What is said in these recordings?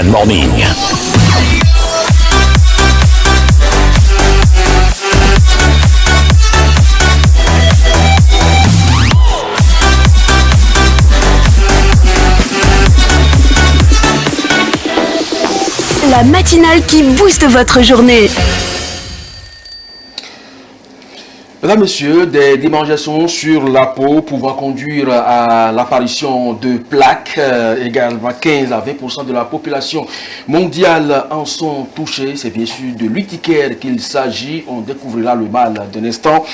One Morning. La matinale qui booste votre journée. Mesdames, Messieurs, des démangeations sur la peau pouvant conduire à l'apparition de plaques. Également 15 à 20% de la population mondiale en sont touchés. C'est bien sûr de l'urticaire qu'il s'agit. On découvrira le mal d'un instant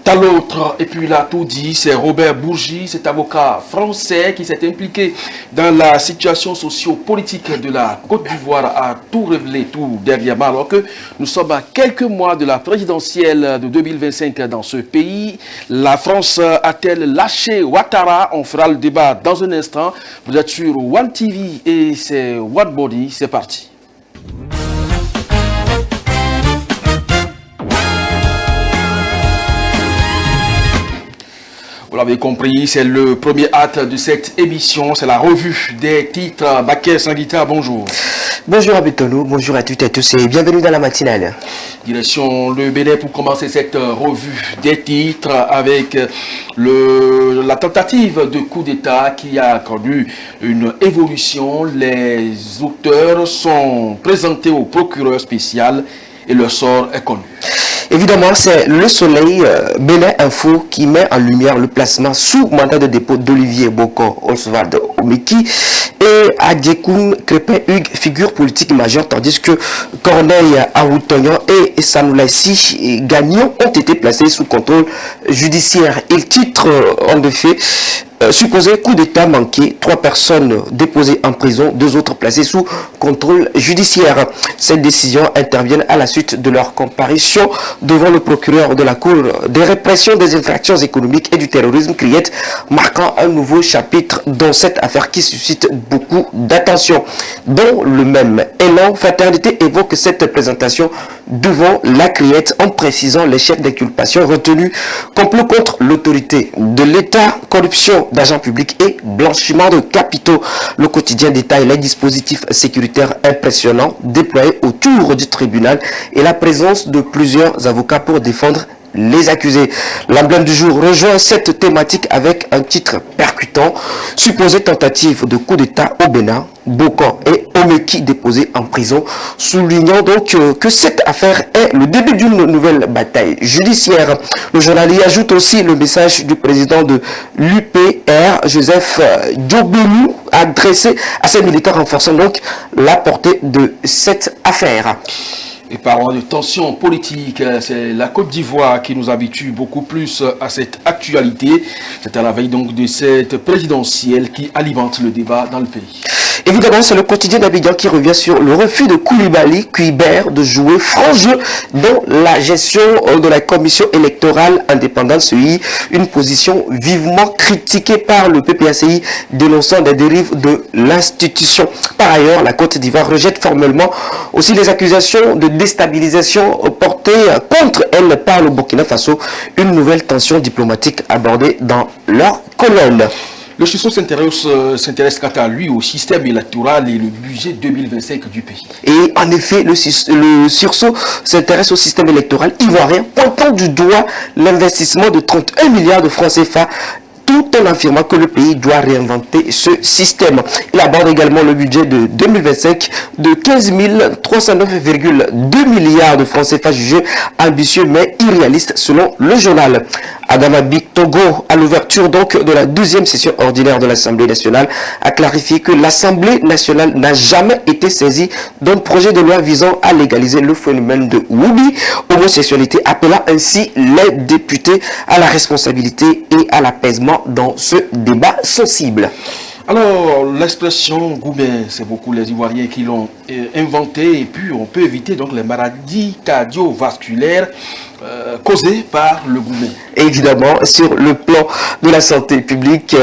à l'autre. Et puis là, tout dit, c'est Robert Bourgi, cet avocat français qui s'est impliqué dans la situation socio-politique de la Côte d'Ivoire, a tout révélé tout dernièrement, alors que nous sommes à quelques mois de la présidentielle de 2025 dans ce pays. La France a-t-elle lâché Ouattara? On fera le débat dans un instant. Vous êtes sur One TV et c'est One Body. C'est parti. Vous l'avez compris, c'est le premier acte de cette émission. C'est la revue des titres. Baké Sanguita, bonjour. Bonjour Abitonou, bonjour à toutes et à tous et bienvenue dans la matinale. Direction le Bénin pour commencer cette revue des titres avec la tentative de coup d'État qui a connu une évolution. Les auteurs sont présentés au procureur spécial et leur sort est connu. Évidemment, c'est Le Soleil Bénin Info qui met en lumière le placement sous mandat de dépôt d'Olivier Boko Oswald Omeki et Adjekoun Crépin Hugues, figure politique majeure, tandis que Corneille Aoutonyan et Sanoulaïsi Gagnon ont été placés sous contrôle judiciaire. Il titre en effet supposé coup d'État manqué, 3 personnes déposées en prison, 2 autres placées sous contrôle judiciaire. Ces décisions interviennent à la suite de leur comparution devant le procureur de la Cour des répressions des infractions économiques et du terrorisme, CRIET, marquant un nouveau chapitre dans cette affaire qui suscite beaucoup d'attention. Dans le même élan, Fraternité évoque cette présentation devant la CRIET en précisant les chefs d'inculpation retenus: complot contre l'autorité de l'État, corruption d'agents publics et blanchiment de capitaux. Le quotidien détaille les dispositifs sécuritaires impressionnants déployés autour du tribunal et la présence de plusieurs avocats pour défendre les accusés. L'emblème du jour rejoint cette thématique avec un titre percutant: supposée tentative de coup d'État au Bénin, Boko et Omeki déposés en prison, soulignant donc que cette affaire est le début d'une nouvelle bataille judiciaire. Le journal y ajoute aussi le message du président de l'UPR, Joseph Diobelu, adressé à ses militaires, renforçant donc la portée de cette affaire. Et parlant de tensions politiques, c'est la Côte d'Ivoire qui nous habitue beaucoup plus à cette actualité. C'est à la veille donc de cette présidentielle qui alimente le débat dans le pays. Évidemment, c'est le quotidien d'Abidjan qui revient sur le refus de Koulibaly Cuibert de jouer franc jeu dans la gestion de la commission électorale indépendante CEI, une position vivement critiquée par le PPACI, dénonçant des dérives de l'institution. Par ailleurs, la Côte d'Ivoire rejette formellement aussi les accusations de déstabilisation portées contre elle par le Burkina Faso, une nouvelle tension diplomatique abordée dans leur colonne. Le sursaut s'intéresse quant à lui au système électoral et le budget 2025 du pays. Et en effet, le sursaut s'intéresse au système électoral ivoirien, pointant du doigt l'investissement de 31 milliards de francs CFA, tout en affirmant que le pays doit réinventer ce système. Il aborde également le budget de 2025 de 15 309,2 milliards de francs CFA, jugé ambitieux mais irréaliste selon le journal. Adama Togo, à l'ouverture donc de la 12e session ordinaire de l'Assemblée nationale, a clarifié que l'Assemblée nationale n'a jamais été saisie d'un projet de loi visant à légaliser le phénomène de Woubi, homosexualité, appelant ainsi les députés à la responsabilité et à l'apaisement dans ce débat sensible. Alors, l'expression Goubin, c'est beaucoup les Ivoiriens qui l'ont inventé, et puis on peut éviter donc les maladies cardiovasculaires causées par le Goubin. Évidemment, sur le plan de la santé publique,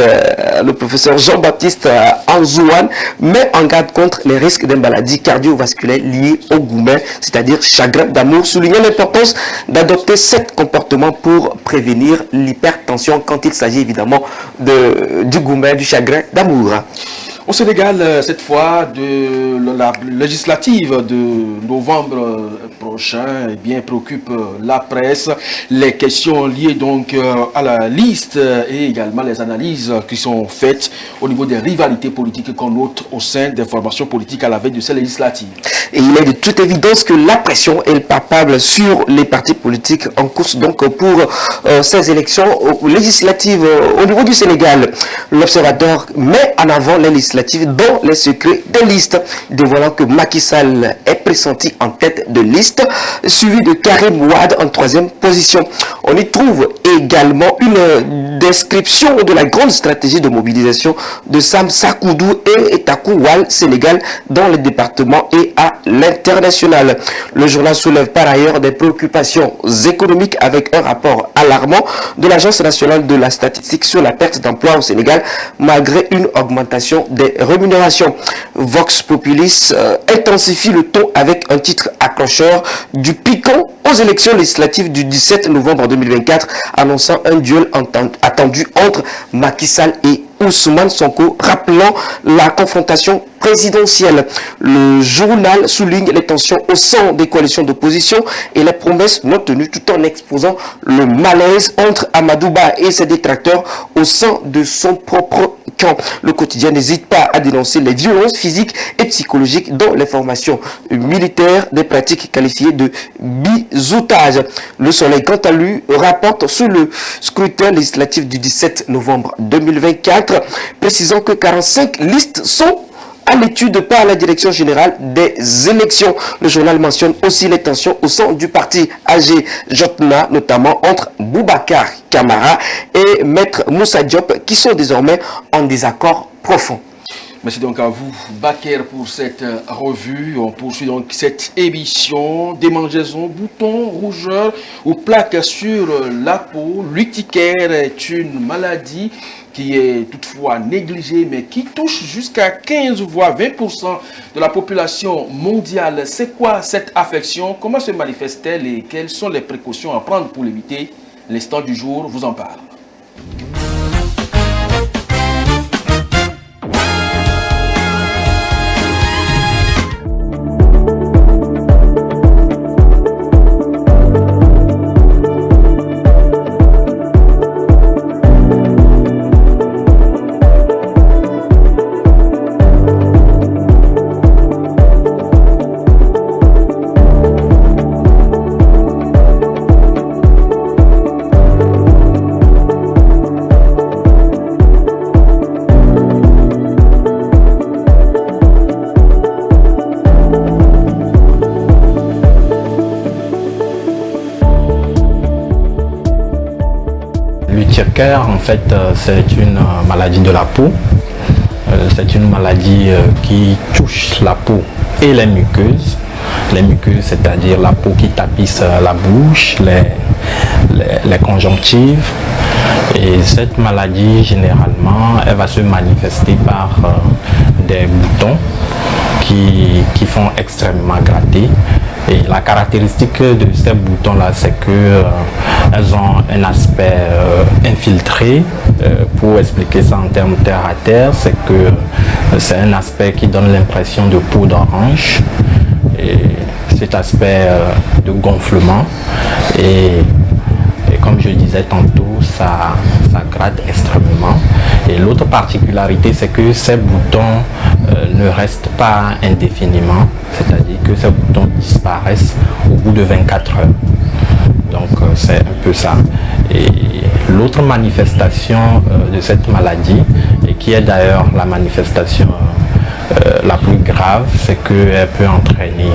le professeur Jean-Baptiste Anzouane met en garde contre les risques des maladies cardiovasculaires liées au Goubin, c'est-à-dire chagrin d'amour, soulignant l'importance d'adopter 7 comportements pour prévenir l'hypertension quand il s'agit évidemment du Goubin, du chagrin d'amour. Au Sénégal, cette fois, de la législative de novembre prochain, eh bien, préoccupe la presse. Les questions liées donc à la liste et également les analyses qui sont faites au niveau des rivalités politiques qu'on note au sein des formations politiques à la veille de ces législatives. Et il est de toute évidence que la pression est palpable sur les partis politiques en course donc pour ces élections législatives au niveau du Sénégal. L'Observateur met en avant les législatives dans les secrets des listes, dévoilant que Macky Sall est pressenti en tête de liste, suivi de Karim Wade en troisième position. On y trouve également une description de la grande stratégie de mobilisation de Sam Sakoudou et Takou Wal Sénégal dans les départements et à l'international. Le journal soulève par ailleurs des préoccupations économiques avec un rapport alarmant de l'Agence nationale de la statistique sur la perte d'emploi au Sénégal malgré une augmentation des rémunérations. Vox Populis intensifie le ton avec un titre accrocheur du piquant aux élections législatives du 17 novembre 2024, annonçant un duel attendu entre Macky Sall et Ousmane Sonko, rappelant la confrontation présidentielle. Le journal souligne les tensions au sein des coalitions d'opposition et les promesses non tenues, tout en exposant le malaise entre Amadouba et ses détracteurs au sein de son propre camp. Le quotidien n'hésite pas à dénoncer les violences physiques et psychologiques dans les formations militaires, des pratiques qualifiées de bisoutage. Le Soleil, quant à lui, rapporte sur le scrutin législatif du 17 novembre 2024, précisant que 45 listes sont à l'étude par la Direction générale des élections. Le journal mentionne aussi les tensions au sein du parti AG Jotna, notamment entre Boubacar Camara et Maître Moussa Diop, qui sont désormais en désaccord profond. Merci donc à vous, Baker, pour cette revue. On poursuit donc cette émission. Démangeaisons, boutons, rougeurs ou plaques sur la peau. L'urticaire est une maladie qui est toutefois négligée, mais qui touche jusqu'à 15 voire 20% de la population mondiale. C'est quoi cette affection? Comment se manifeste-t-elle et quelles sont les précautions à prendre pour l'éviter? L'instant du jour vous en parle. L'urticaire, en fait, c'est une maladie de la peau. C'est une maladie qui touche la peau et les muqueuses. Les muqueuses, c'est-à-dire la peau qui tapisse la bouche, les conjonctives. Et cette maladie, généralement, elle va se manifester par des boutons qui font extrêmement gratter. Et la caractéristique de ces boutons-là, c'est qu'elles ont un aspect infiltré. Pour expliquer ça en termes terre à terre, c'est que c'est un aspect qui donne l'impression de peau d'orange. Et cet aspect de gonflement. Et comme je disais tantôt, ça gratte extrêmement. Et l'autre particularité, c'est que ces boutons ne restent pas indéfiniment, c'est-à-dire que ces boutons disparaissent au bout de 24 heures. Donc c'est un peu ça. Et l'autre manifestation de cette maladie, et qui est d'ailleurs la manifestation la plus grave, c'est qu'elle peut entraîner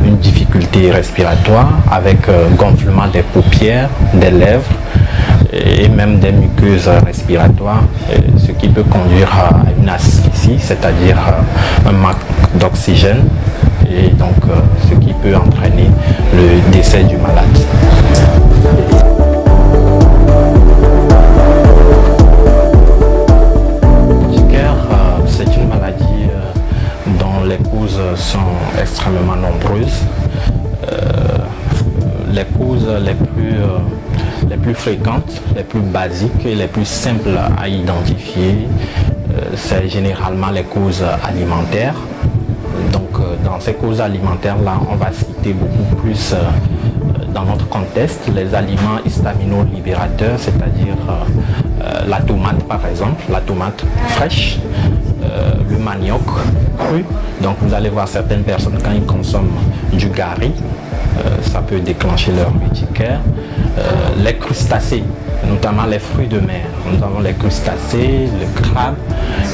une difficulté respiratoire avec gonflement des paupières, des lèvres et même des muqueuses respiratoires, ce qui peut conduire à une asphyxie, c'est-à-dire un manque d'oxygène, et donc ce qui peut entraîner le décès du malade. C'est une maladie dont les causes sont extrêmement nombreuses. Les causes les plus fréquentes, les plus basiques et les plus simples à identifier c'est généralement les causes alimentaires. Donc dans ces causes alimentaires-là, on va citer beaucoup plus dans notre contexte les aliments histamino-libérateurs, c'est-à-dire la tomate par exemple, la tomate fraîche, le manioc cru. Donc vous allez voir certaines personnes quand ils consomment du gari, ça peut déclencher leur urticaire. Les crustacés, notamment les fruits de mer. Nous avons les crustacés, le crabe,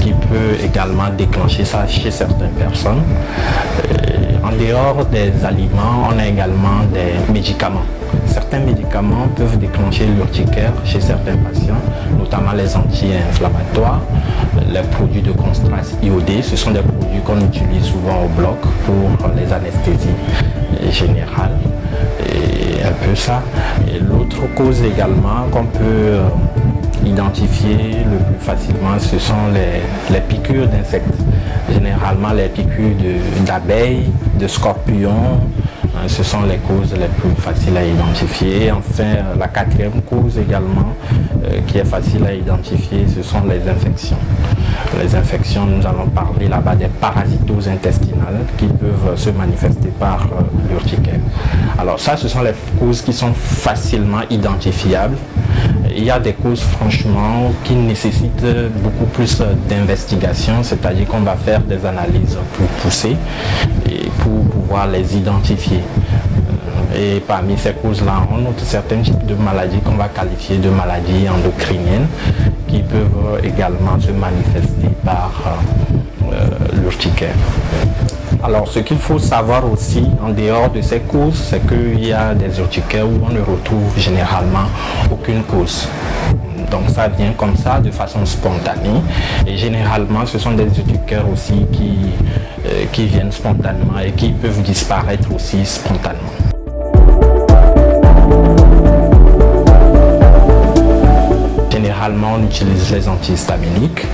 qui peut également déclencher ça chez certaines personnes. En dehors des aliments, on a également des médicaments. Certains médicaments peuvent déclencher l'urticaire chez certains patients, notamment les anti-inflammatoires, les produits de contraste iodé. Ce sont des produits qu'on utilise souvent au bloc pour les anesthésies générales. Et un peu ça. Et l'autre cause également qu'on peut identifier le plus facilement, ce sont les piqûres d'insectes. Généralement les piqûres d'abeilles, de scorpions, ce sont les causes les plus faciles à identifier. Enfin, la quatrième cause également qui est facile à identifier, ce sont les infections. Les infections, nous allons parler là-bas des parasitoses intestinales qui peuvent se manifester par l'urticaire. Alors ça, ce sont les causes qui sont facilement identifiables. Il y a des causes franchement qui nécessitent beaucoup plus d'investigation, c'est-à-dire qu'on va faire des analyses plus poussées et pour pouvoir les identifier. Et parmi ces causes-là, on note certains types de maladies qu'on va qualifier de maladies endocriniennes qui peuvent également se manifester par l'urticaire. Alors, ce qu'il faut savoir aussi, en dehors de ces causes, c'est qu'il y a des urticaires où on ne retrouve généralement aucune cause. Donc, ça vient comme ça, de façon spontanée. Et généralement, ce sont des urticaires aussi qui viennent spontanément et qui peuvent disparaître aussi spontanément. Généralement, on utilise les antihistaminiques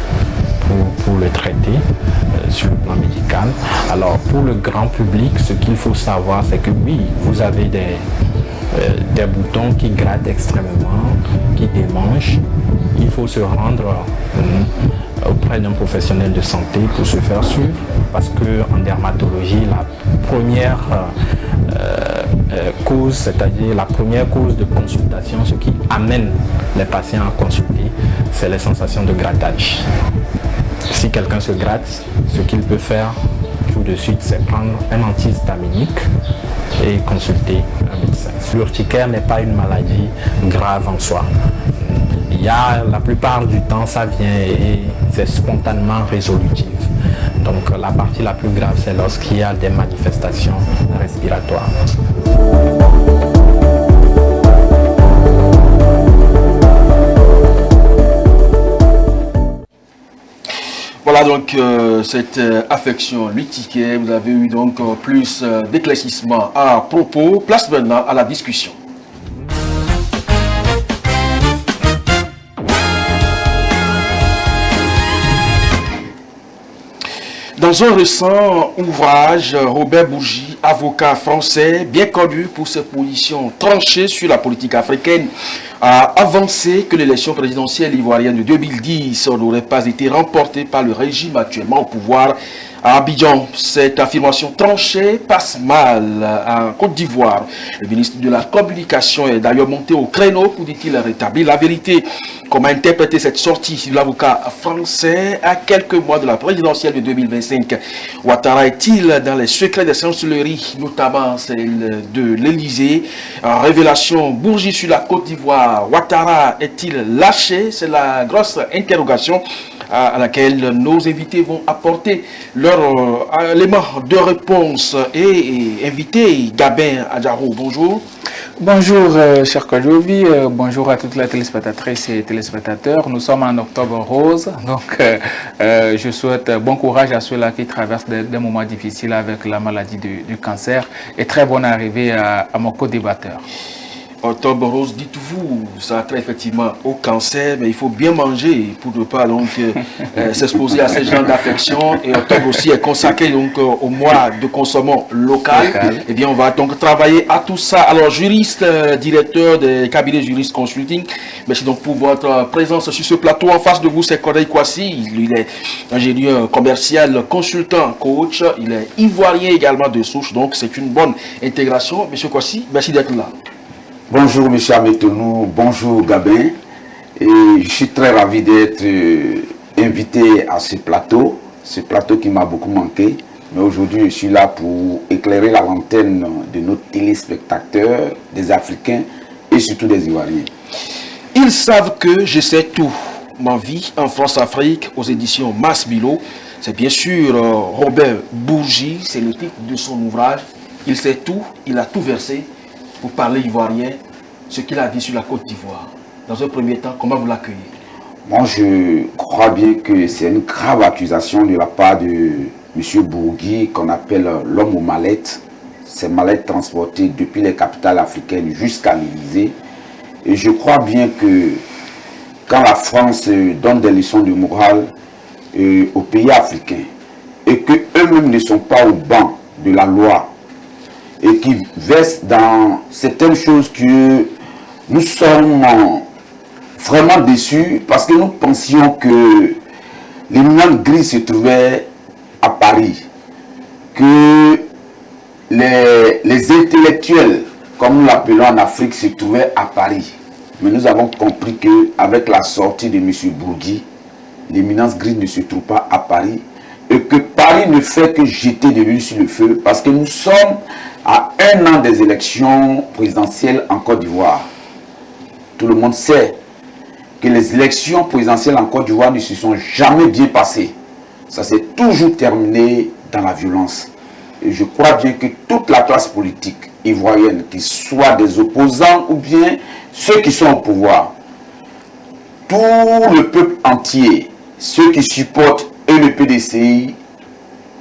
pour le traiter sur le plan médical. Alors pour le grand public, ce qu'il faut savoir, c'est que oui, vous avez des boutons qui grattent extrêmement, qui démangent. Il faut se rendre auprès d'un professionnel de santé pour se faire suivre, parce qu'en dermatologie, la première cause, c'est-à-dire la première cause de consultation, ce qui amène les patients à consulter, c'est les sensations de grattage. Si quelqu'un se gratte, ce qu'il peut faire tout de suite, c'est prendre un antihistaminique et consulter un médecin. L'urticaire n'est pas une maladie grave en soi. La plupart du temps, ça vient et c'est spontanément résolutif. Donc la partie la plus grave, c'est lorsqu'il y a des manifestations respiratoires. Voilà donc cette affection l'urticaire. Vous avez eu donc plus d'éclaircissements à propos. Place maintenant à la discussion. Dans un récent ouvrage, Robert Bourgi, avocat français, bien connu pour ses positions tranchées sur la politique africaine, a avancé que l'élection présidentielle ivoirienne de 2010 n'aurait pas été remportée par le régime actuellement au pouvoir à Abidjan. Cette affirmation tranchée passe mal en Côte d'Ivoire. Le ministre de la Communication est d'ailleurs monté au créneau pour, dit-il, rétablir la vérité. Comment interpréter cette sortie de l'avocat français à quelques mois de la présidentielle de 2025? Ouattara est-il dans les secrets des chancelleries, notamment celle de l'Élysée? Révélation Bourgi sur la Côte d'Ivoire. Ouattara est-il lâché? C'est la grosse interrogation à laquelle nos invités vont apporter leur élément de réponse. Et invité Gabin Adjaro, bonjour. Bonjour, cher Kodjovi, bonjour à toutes les téléspectatrices et téléspectateurs. Nous sommes en octobre rose, donc je souhaite bon courage à ceux-là qui traversent des moments difficiles avec la maladie du cancer et très bonne arrivée à mon co-débatteur. Octobre Rose, dites-vous, ça a effectivement au cancer, mais il faut bien manger pour ne pas donc s'exposer à ces genres d'affections. Et Octobre aussi est consacré donc au mois de consommation local. Eh bien, on va donc travailler à tout ça. Alors, juriste, directeur des cabinets juristes consulting, merci donc pour votre présence sur ce plateau. En face de vous, c'est Corneille Kwasi. Il est ingénieur commercial, consultant, coach. Il est ivoirien également de souche, donc c'est une bonne intégration. Monsieur Kwasi, merci d'être là. Bonjour M. Ametonou, bonjour Gabin, et je suis très ravi d'être invité à ce plateau qui m'a beaucoup manqué, mais aujourd'hui je suis là pour éclairer la lanterne de nos téléspectateurs, des Africains et surtout des Ivoiriens. Ils savent que je sais tout. Ma vie en France-Afrique aux éditions Mas Bilo, c'est bien sûr Robert Bourgi, c'est le titre de son ouvrage. Il sait tout, il a tout versé pour parler ivoirien, ce qu'il a dit sur la Côte d'Ivoire. Dans un premier temps, comment vous l'accueillez? Moi, je crois bien que c'est une grave accusation de la part de M. Bourgi, qu'on appelle l'homme aux mallettes. Ces mallettes transportées depuis les capitales africaines jusqu'à l'Élysée. Et je crois bien que quand la France donne des leçons de morale aux pays africains, et qu'eux-mêmes ne sont pas au banc de la loi, et qui versent dans certaines choses que nous sommes vraiment déçus parce que nous pensions que l'éminente grise se trouvait à Paris, que les intellectuels, comme nous l'appelons en Afrique, se trouvaient à Paris. Mais nous avons compris qu'avec la sortie de M. Bourgi, l'éminence grise ne se trouve pas à Paris et que Paris ne fait que jeter de l'huile sur le feu parce que nous sommes à 1 an des élections présidentielles en Côte d'Ivoire. Tout le monde sait que les élections présidentielles en Côte d'Ivoire ne se sont jamais bien passées. Ça s'est toujours terminé dans la violence. Et je crois bien que toute la classe politique ivoirienne, qu'ils soient des opposants ou bien ceux qui sont au pouvoir, tout le peuple entier, ceux qui supportent et le PDCI,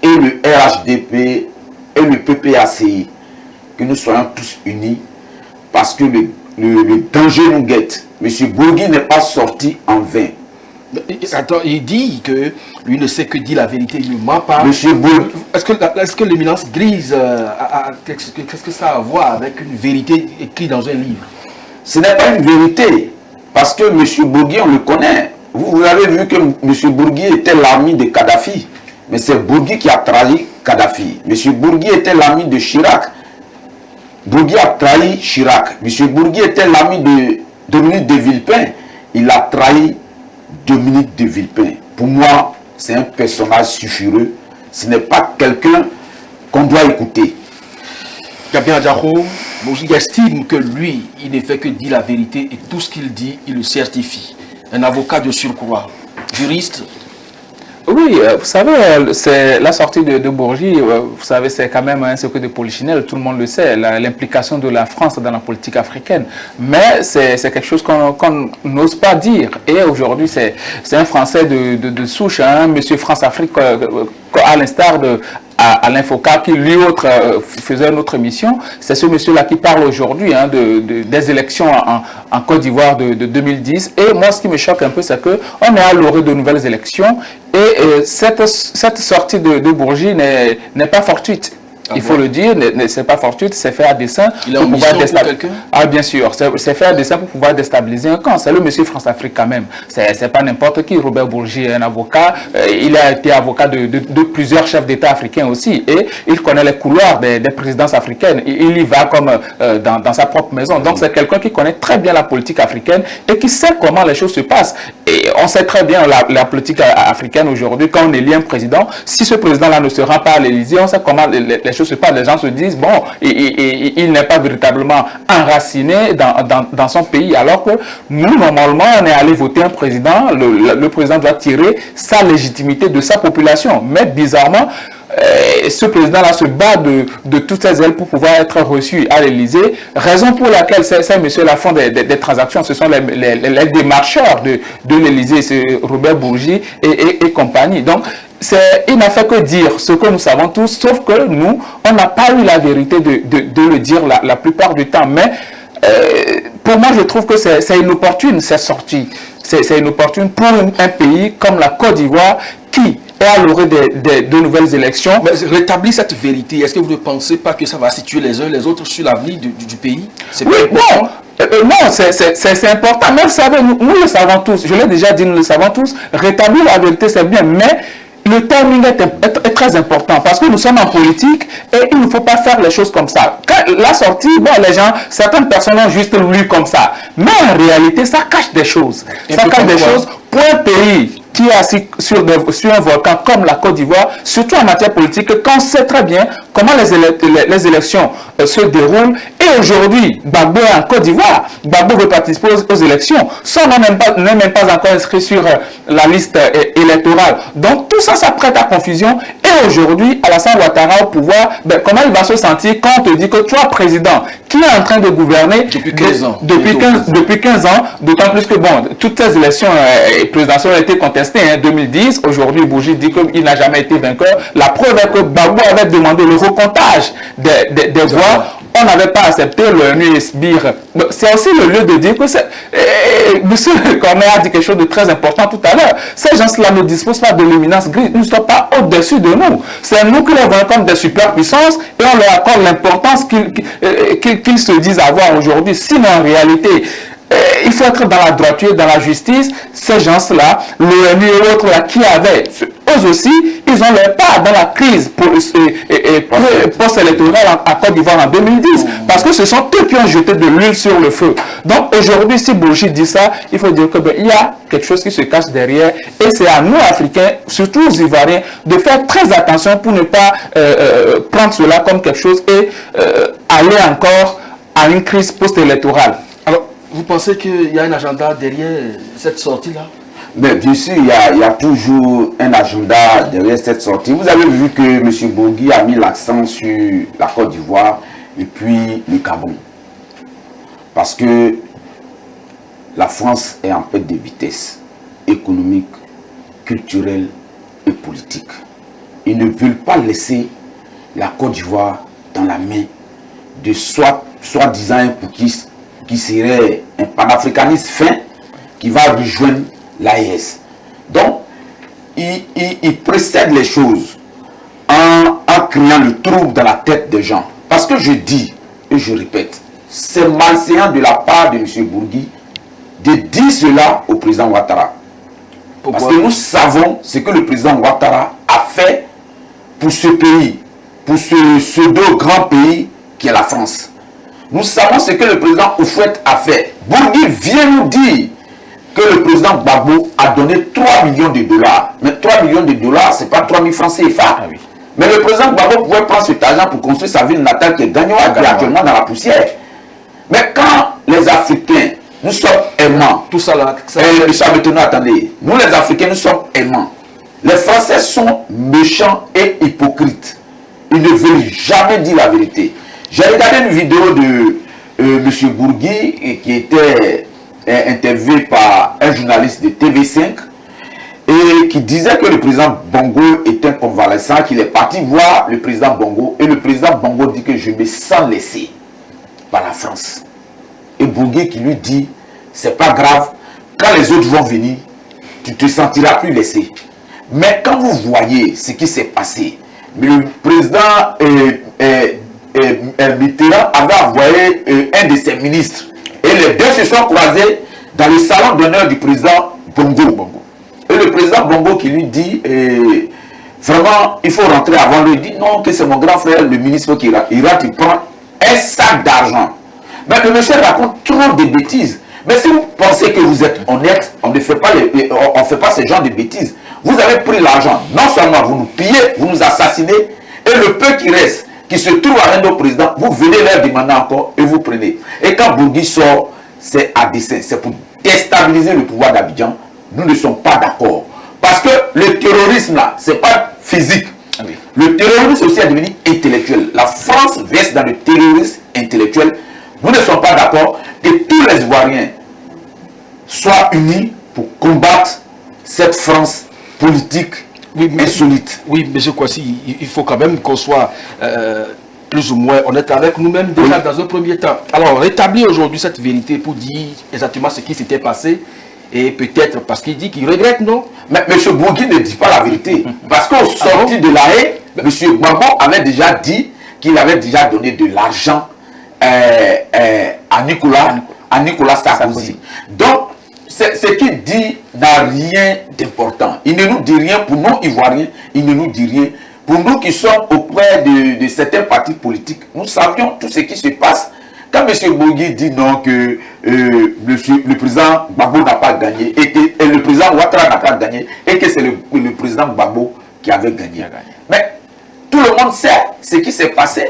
et le RHDP, et le PPACI, que nous soyons tous unis, parce que le danger nous guette. M. Bourgi n'est pas sorti en vain. Attends, il dit que lui ne sait que dire la vérité, il ne ment pas. Monsieur Bourgi... Est-ce que l'éminence grise, qu'est-ce que ça a à voir avec une vérité écrite dans un livre? Ce n'est pas une vérité, parce que M. Bourgi, on le connaît. Vous avez vu que M. Bourgi était l'ami de Kadhafi, mais c'est Bourgi qui a trahi Kadhafi. M. Bourgi était l'ami de Chirac. Bourgi a trahi Chirac. M. Bourgi était l'ami de Dominique de Villepin. Il a trahi Dominique de Villepin. Pour moi, c'est un personnage sulfureux. Ce n'est pas quelqu'un qu'on doit écouter. Gabriel Adjaro, Bourgi estime que lui, il ne fait que dire la vérité et tout ce qu'il dit, il le certifie. Un avocat de surcroît, juriste. Oui, vous savez, c'est la sortie de Bourgi, vous savez, c'est quand même un secret de polichinelle, tout le monde le sait, l'implication de la France dans la politique africaine. Mais c'est quelque chose qu'on n'ose pas dire. Et aujourd'hui, c'est un Français de souche, hein, Monsieur France-Afrique, à l'instar de Alain Foucault, qui lui autre faisait une autre émission. C'est ce monsieur-là qui parle aujourd'hui hein, des élections en Côte d'Ivoire de 2010. Et moi, ce qui me choque un peu, c'est qu'on est à l'orée de nouvelles élections. Et cette sortie de Bourgi n'est pas fortuite. Il faut le dire, c'est pas fortuit, c'est fait à dessein. Il a une mission pour quelqu'un? Ah, bien sûr, c'est fait à dessein pour pouvoir déstabiliser un camp. C'est le monsieur France-Afrique quand même. C'est pas n'importe qui. Robert Bourgi est un avocat. Il a été avocat de plusieurs chefs d'État africains aussi. Et il connaît les couloirs des présidences africaines. Il y va comme dans sa propre maison. Donc c'est quelqu'un qui connaît très bien la politique africaine et qui sait comment les choses se passent. Et on sait très bien la politique africaine aujourd'hui. Quand on élit un président, si ce président-là ne se rend pas à l'Élysée, on sait comment les choses se passent. Les gens se disent, bon, il n'est pas véritablement enraciné dans son pays. Alors que nous, normalement, on est allé voter un président. Le président doit tirer sa légitimité de sa population. Mais bizarrement, ce président-là se bat de toutes ses ailes pour pouvoir être reçu à l'Élysée. Raison pour laquelle ces messieurs-là font des transactions. Ce sont les démarcheurs de l'Élysée, c'est Robert Bourgi et compagnie. Donc, il n'a fait que dire ce que nous savons tous, sauf que nous, on n'a pas eu la vérité de le dire la plupart du temps. Mais Pour moi, je trouve que c'est inopportune cette sortie. C'est inopportune pour un pays comme la Côte d'Ivoire qui est à l'orée de nouvelles élections. Mais rétablir cette vérité, est-ce que vous ne pensez pas que ça va situer les uns les autres sur l'avenir du pays? Oui, non. Non, c'est important. Mais vous savez, nous le savons tous. Je l'ai déjà dit, nous le savons tous. Rétablir la vérité, c'est bien. Mais le timing est très important parce que nous sommes en politique et il ne faut pas faire les choses comme ça. Quand la sortie, bon, les gens, certaines personnes ont juste lu comme ça. Mais en réalité, ça cache des choses. Ça cache des choses pour un pays qui est assis sur un volcan comme la Côte d'Ivoire, surtout en matière politique, quand on sait très bien comment les élections se déroulent. Et aujourd'hui, Gbagbo est en Côte d'Ivoire. Gbagbo veut participer aux élections. Son nom n'est même pas encore inscrit sur la liste électorale. Donc tout ça, ça prête à confusion. Et aujourd'hui, Alassane Ouattara au pouvoir, ben, comment il va se sentir quand on te dit que toi, président, qui est en train de gouverner depuis 15 ans, depuis 15 ans, d'autant plus que bon, toutes ces élections présidentielles ont été contestées. 2010, aujourd'hui, Bourgi dit qu'il n'a jamais été vainqueur. La preuve est que Gbagbo avait demandé le recomptage des voix. On n'avait pas accepté l'ONU Sbire. C'est aussi le lieu de dire que monsieur Cornet a dit quelque chose de très important tout à l'heure. Ces gens-là ne disposent pas de l'éminence grise. Ils ne sont pas au-dessus de nous. C'est nous qui les voyons comme des superpuissances et on leur accorde l'importance qu'ils se disent avoir aujourd'hui. Sinon, en réalité, il faut être dans la droiture, dans la justice. Ces gens-là, l'ONU et autres là, qui avaient, eux aussi, ils ont leur part dans la crise post-électorale à Côte d'Ivoire en 2010. Parce que ce sont eux qui ont jeté de l'huile sur le feu. Donc aujourd'hui, si Bourgi dit ça, il faut dire qu'il y a quelque chose qui se cache derrière. Et c'est à nous, Africains, surtout aux Ivoiriens, de faire très attention pour ne pas prendre cela comme quelque chose et aller encore à une crise post-électorale. Alors, vous pensez qu'il y a un agenda derrière cette sortie-là? Mais bien sûr, il y a toujours un agenda derrière cette sortie. Vous avez vu que M. Bourgi a mis l'accent sur la Côte d'Ivoire et puis le Gabon. Parce que la France est en perte de vitesse économique, culturelle et politique. Ils ne veulent pas laisser la Côte d'Ivoire dans la main de soi-disant un pouquiste qui serait un panafricaniste fin qui va rejoindre l'AES. Donc, il précède les choses en créant le trouble dans la tête des gens. Parce que je dis, et je répète, c'est malséant de la part de M. Bourgi de dire cela au président Ouattara. Pourquoi? Parce que nous savons ce que le président Ouattara a fait pour ce pays, pour ce pseudo-grand pays qui est la France. Nous savons ce que le président Oufouette a fait. Bourgi vient nous dire que le président Gbagbo a donné 3 millions de dollars. Mais 3 millions de dollars, ce n'est pas 3 000 francs CFA. Ah oui. Mais le président Gbagbo pouvait prendre cet argent pour construire sa ville natale qui est Gagnoa, qui est actuellement dans la poussière. Mais quand les Africains, nous sommes aimants. Tout ça là, attendez. Nous les Africains, nous sommes aimants. Les Français sont méchants et hypocrites. Ils ne veulent jamais dire la vérité. J'ai regardé une vidéo de M. Bourgi qui était interviewé par un journaliste de TV5 et qui disait que le président Bongo est un convalescent, qu'il est parti voir le président Bongo et le président Bongo dit que je me sens laissé par la France. Et Bourgi qui lui dit, c'est pas grave, quand les autres vont venir, tu te sentiras plus laissé. Mais quand vous voyez ce qui s'est passé, le président Mitterrand avait envoyé un de ses ministres et les deux se sont croisés dans le salon d'honneur du président Bongo. Et le président Bongo qui lui dit vraiment il faut rentrer avant lui, il dit non, que c'est mon grand frère le ministre qui rentre, il prend un sac d'argent. Mais le monsieur raconte trop de bêtises. Mais si vous pensez que vous êtes honnête, on ne fait pas on fait pas ce genre de bêtises. Vous avez pris l'argent, non seulement vous nous pillez, vous nous assassinez, et le peu qui reste, qui se trouve à rendre au président, vous venez leur demander encore et vous prenez. Et quand Bourgi sort, c'est à dessein, c'est pour déstabiliser le pouvoir d'Abidjan. Nous ne sommes pas d'accord. Parce que le terrorisme là, c'est pas physique. Oui. Le terrorisme aussi est devenu intellectuel. La France verse dans le terrorisme intellectuel. Nous ne sommes pas d'accord que tous les Ivoiriens soient unis pour combattre cette France politique insolite. Oui, M. Kouassi, il faut quand même qu'on soit plus ou moins honnête avec nous-mêmes déjà dans un premier temps. Alors, rétablir aujourd'hui cette vérité pour dire exactement ce qui s'était passé, et peut-être parce qu'il dit qu'il regrette, non? Mais M. Bourgui ne dit pas la vérité. Parce qu'au sorti de la haie, M. Gbagbo avait déjà dit qu'il avait déjà donné de l'argent à Nicolas Sarkozy. Donc, ce qu'il dit n'a rien d'important. Il ne nous dit rien pour nous, Ivoiriens, il ne nous dit rien. Pour nous qui sommes auprès de certains partis politiques, nous savions tout ce qui se passe. Quand M. Bourgui dit non, que le président Gbagbo n'a pas gagné, et que le président Ouattara n'a pas gagné, et que c'est le président Gbagbo qui avait gagné. Mais tout le monde sait ce qui s'est passé,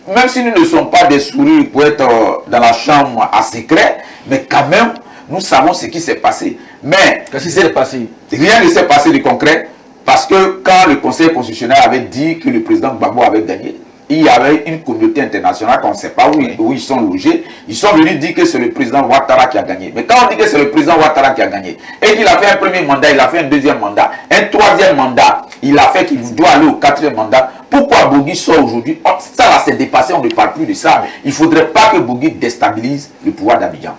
même si nous ne sommes pas des souris pour être dans la chambre à secret, mais quand même, nous savons ce qui s'est passé. Mais qu'est-ce qui s'est passé? Rien ne s'est passé de concret, parce que quand le Conseil constitutionnel avait dit que le président Gbagbo avait gagné, il y avait une communauté internationale qu'on ne sait pas où ils sont logés. Ils sont venus dire que c'est le président Ouattara qui a gagné. Mais quand on dit que c'est le président Ouattara qui a gagné, et qu'il a fait un premier mandat, il a fait un deuxième mandat, un troisième mandat, il a fait qu'il doit aller au quatrième mandat, pourquoi Bourgui sort aujourd'hui? Ça là, c'est dépassé, on ne parle plus de ça. Il ne faudrait pas que Bourgui déstabilise le pouvoir d'Abidjan.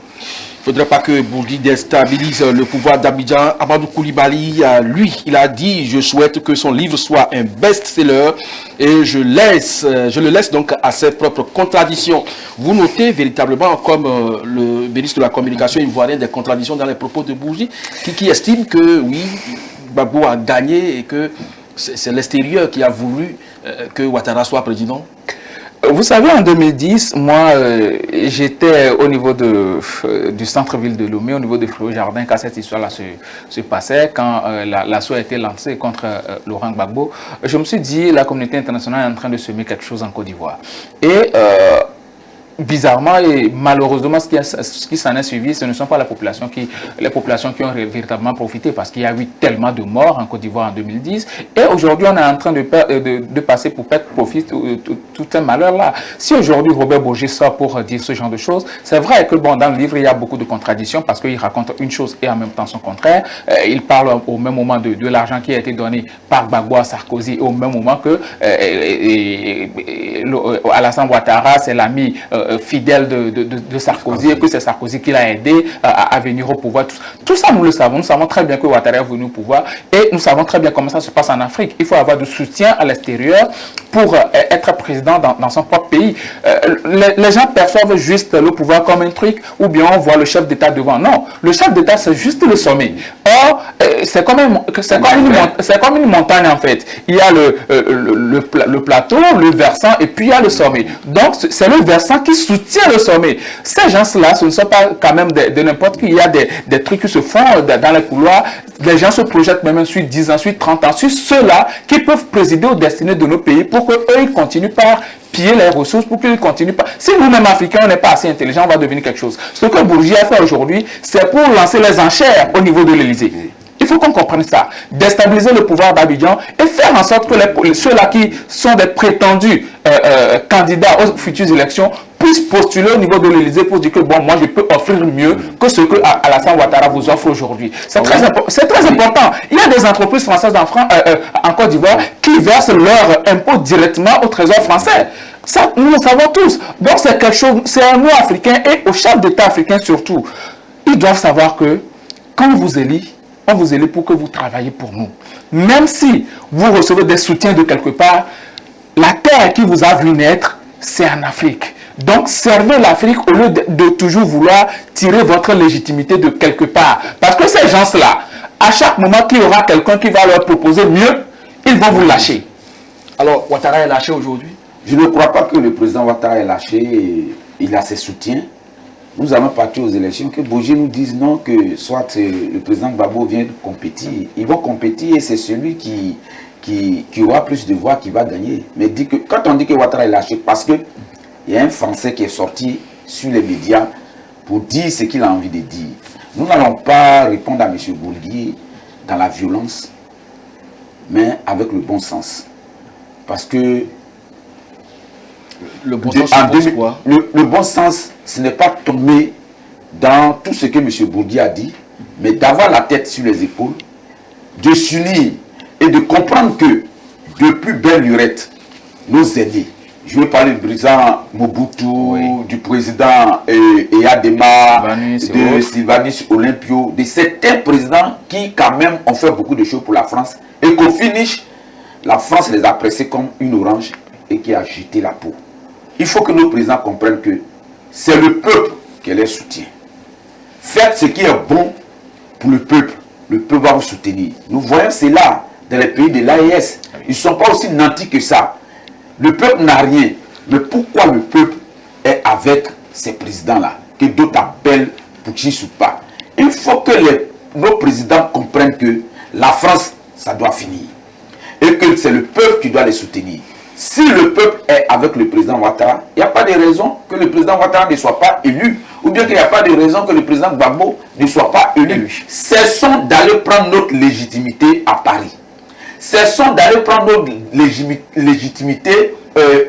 Il ne faudrait pas que Bourgui déstabilise le pouvoir d'Abidjan. Amadou Koulibaly, lui, il a dit « Je souhaite que son livre soit un best-seller et je le laisse donc à ses propres contradictions. » Vous notez véritablement, comme le ministre de la Communication ivoirien, des contradictions dans les propos de Bourgui, qui estime que, oui, Gbagbo a gagné et que c'est l'extérieur qui a voulu que Ouattara soit président. Vous savez, en 2010, moi, j'étais au niveau du centre-ville de Lomé, au niveau de Fréau Jardin, quand cette histoire-là se passait, quand l'assaut a été lancé contre Laurent Gbagbo. Je me suis dit, la communauté internationale est en train de semer quelque chose en Côte d'Ivoire. Et bizarrement et malheureusement, ce qui s'en est suivi, ce ne sont pas les populations qui ont véritablement profité, parce qu'il y a eu tellement de morts en Côte d'Ivoire en 2010. Et aujourd'hui, on est en train de passer pour perdre profit tout un malheur-là. Si aujourd'hui Robert Bourgi sort pour dire ce genre de choses, c'est vrai que bon, dans le livre, il y a beaucoup de contradictions, parce qu'il raconte une chose et en même temps son contraire. Il parle au même moment de l'argent qui a été donné par Gbagbo à Sarkozy, et au même moment que Alassane Ouattara, c'est l'ami fidèle de Sarkozy, et que c'est Sarkozy qui l'a aidé à venir au pouvoir. Tout ça, nous le savons. Nous savons très bien que Ouattara est venu au pouvoir, et nous savons très bien comment ça se passe en Afrique. Il faut avoir du soutien à l'extérieur pour être président dans son propre pays. Les gens perçoivent juste le pouvoir comme un truc, ou bien on voit le chef d'État devant. Non, le chef d'État, c'est juste le sommet. Or, c'est comme une montagne, en fait. Il y a le plateau, le versant, et puis il y a le sommet. Donc, c'est le versant qui soutient le sommet. Ces gens-là, ce ne sont pas quand même de n'importe qui. Il y a des trucs qui se font dans les couloirs. Les gens se projettent même ensuite 10 ans, ensuite 30 ans, sur ceux-là qui peuvent présider aux destinées de nos pays pour qu'eux, ils continuent par piller les ressources, pour qu'ils continuent pas. Si nous-mêmes Africains, on n'est pas assez intelligents, on va devenir quelque chose. Ce que Bourgi a fait aujourd'hui, c'est pour lancer les enchères au niveau de l'Élysée. Il faut qu'on comprenne ça. Déstabiliser le pouvoir d'Abidjan et faire en sorte que ceux-là qui sont des prétendus candidats aux futures élections puissent postuler au niveau de l'Élysée pour dire que bon, moi je peux offrir mieux que ce que Alassane Ouattara vous offre aujourd'hui. C'est très important. Il y a des entreprises françaises en Côte d'Ivoire qui versent leurs impôts directement au trésor français. Ça, nous le savons tous. Donc c'est quelque chose, c'est à nous Africains et aux chefs d'État africains surtout. Ils doivent savoir que quand on vous élit pour que vous travaillez pour nous. Même si vous recevez des soutiens de quelque part, la terre qui vous a vu naître, c'est en Afrique. Donc, servez l'Afrique au lieu de toujours vouloir tirer votre légitimité de quelque part. Parce que ces gens-là, à chaque moment qu'il y aura quelqu'un qui va leur proposer mieux, ils vont vous lâcher. Alors, Ouattara est lâché aujourd'hui? Je ne crois pas que le président Ouattara est lâché. Il a ses soutiens. Nous allons partir aux élections, que Bourgi nous dise non, que soit le président Gbagbo vient compétir. Ils vont compétir et c'est celui qui aura plus de voix qui va gagner. Mais quand on dit que Ouattara est lâché, parce qu'il y a un Français qui est sorti sur les médias pour dire ce qu'il a envie de dire. Nous n'allons pas répondre à M. Bourgi dans la violence, mais avec le bon sens. Parce que le bon sens, c'est quoi? Le bon sens, ce n'est pas tomber dans tout ce que M. Bourgui a dit, mais d'avoir la tête sur les épaules, de s'unir et de comprendre que depuis belle lurette, nos aînés, Je vais parler du président Mobutu, du président Eyadema, de Sylvanus Olympio, de certains présidents qui quand même ont fait beaucoup de choses pour la France et qu'au finish, la France les a pressés comme une orange et qui a jeté la peau. Il faut que nos présidents comprennent que c'est le peuple qui les soutient. Faites ce qui est bon pour le peuple va vous soutenir. Nous voyons cela dans les pays de l'AES. Ils ne sont pas aussi nantis que ça. Le peuple n'a rien. Mais pourquoi le peuple est avec ces présidents-là, que d'autres appellent Poutine ou pas? Il faut que nos présidents comprennent que la France, ça doit finir. Et que c'est le peuple qui doit les soutenir. Si le peuple est avec le président Ouattara, il n'y a pas de raison que le président Ouattara ne soit pas élu. Ou bien qu'il n'y a pas de raison que le président Gbagbo ne soit pas élu. Cessons d'aller prendre notre légitimité à Paris. Cessons d'aller prendre notre légitimité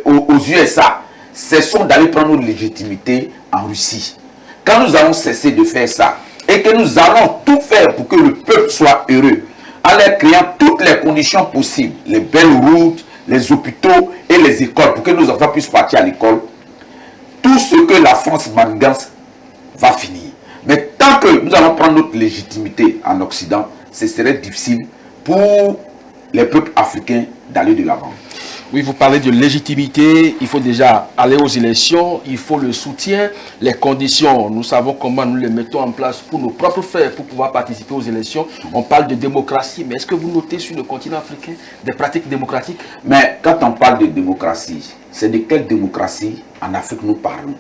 aux USA. Cessons d'aller prendre notre légitimité en Russie. Quand nous allons cesser de faire ça, et que nous allons tout faire pour que le peuple soit heureux, en leur créant toutes les conditions possibles, les belles routes, les hôpitaux et les écoles, pour que nos enfants puissent partir à l'école, tout ce que la France mangance va finir. Mais tant que nous allons prendre notre légitimité en Occident, ce serait difficile pour les peuples africains d'aller de l'avant. Oui, vous parlez de légitimité, il faut déjà aller aux élections, il faut le soutien, les conditions, nous savons comment nous les mettons en place pour nos propres faits, pour pouvoir participer aux élections. On parle de démocratie, mais est-ce que vous notez sur le continent africain des pratiques démocratiques? Mais quand on parle de démocratie, c'est de quelle démocratie en Afrique nous parlons?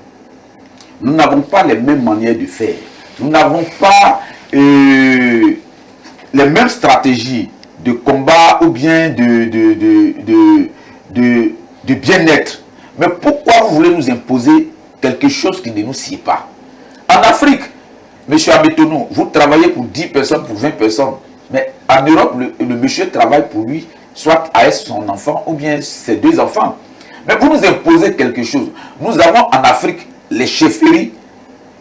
Nous n'avons pas les mêmes manières de faire. Nous n'avons pas les mêmes stratégies de combat ou bien de bien-être. Mais pourquoi vous voulez nous imposer quelque chose qui ne nous sied pas? En Afrique, M. Abetonou, vous travaillez pour 10 personnes, pour 20 personnes. Mais en Europe, le monsieur travaille pour lui, soit à son enfant ou bien ses 2 enfants. Mais vous nous imposez quelque chose. Nous avons en Afrique les chefferies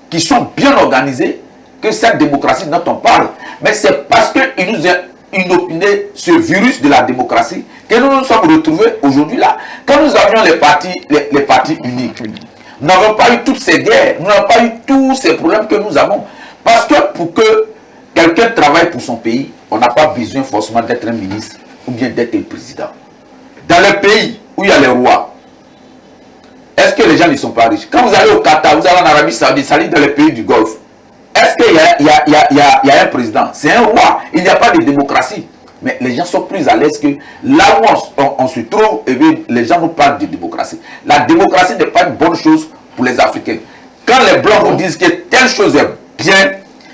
qui sont bien organisées, que cette démocratie dont on parle. Mais c'est parce qu'il nous a inopiné ce virus de la démocratie que nous nous sommes retrouvés aujourd'hui là. Quand nous avions les partis uniques, nous n'avons pas eu toutes ces guerres, nous n'avons pas eu tous ces problèmes que nous avons. Parce que pour que quelqu'un travaille pour son pays, on n'a pas besoin forcément d'être un ministre ou bien d'être un président. Dans les pays où il y a les rois, est-ce que les gens ne sont pas riches? Quand vous allez au Qatar, vous allez en Arabie Saoudite, ça dit dans les pays du Golfe, est-ce qu'il y a un président? C'est un roi. Il n'y a pas de démocratie. Mais les gens sont plus à l'aise que là où on se trouve, et bien, les gens nous parlent de démocratie. La démocratie n'est pas une bonne chose pour les Africains. Quand les Blancs vous disent que telle chose est bien,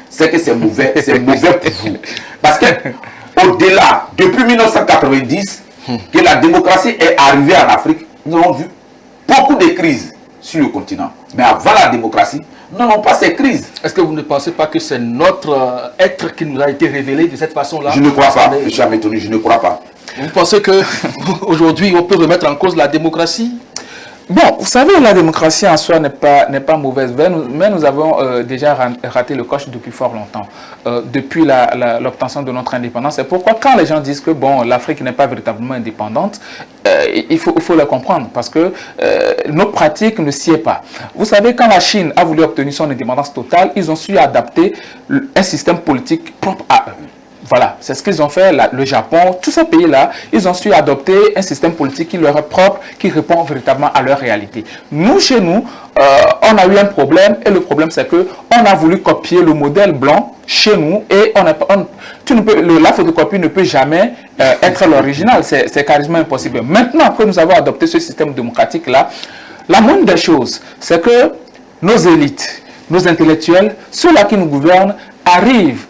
c'est que c'est mauvais pour vous. Parce que au-delà, depuis 1990, que la démocratie est arrivée en Afrique, nous avons vu beaucoup de crises sur le continent. Mais avant la démocratie, nous n'avons pas ces crises. Est-ce que vous ne pensez pas que c'est notre être qui nous a été révélé de cette façon-là? Je ne crois pas, M. Amétoni, je ne crois pas. Vous pensez qu'aujourd'hui, on peut remettre en cause la démocratie? Bon, vous savez, la démocratie en soi n'est pas mauvaise, mais nous avons déjà raté le coche depuis fort longtemps, depuis l'obtention de notre indépendance. C'est pourquoi quand les gens disent que bon, l'Afrique n'est pas véritablement indépendante, il faut le comprendre, parce que nos pratiques ne s'y est pas. Vous savez, quand la Chine a voulu obtenir son indépendance totale, ils ont su adapter un système politique propre à eux. Voilà, c'est ce qu'ils ont fait, le Japon, tous ces pays-là, ils ont su adopter un système politique qui leur est propre, qui répond véritablement à leur réalité. Nous, chez nous, on a eu un problème, et le problème c'est que on a voulu copier le modèle blanc chez nous, et la photocopie ne peut jamais être l'original, c'est carrément impossible. Maintenant que nous avons adopté ce système démocratique-là, la moindre des choses, c'est que nos élites, nos intellectuels, ceux-là qui nous gouvernent, arrivent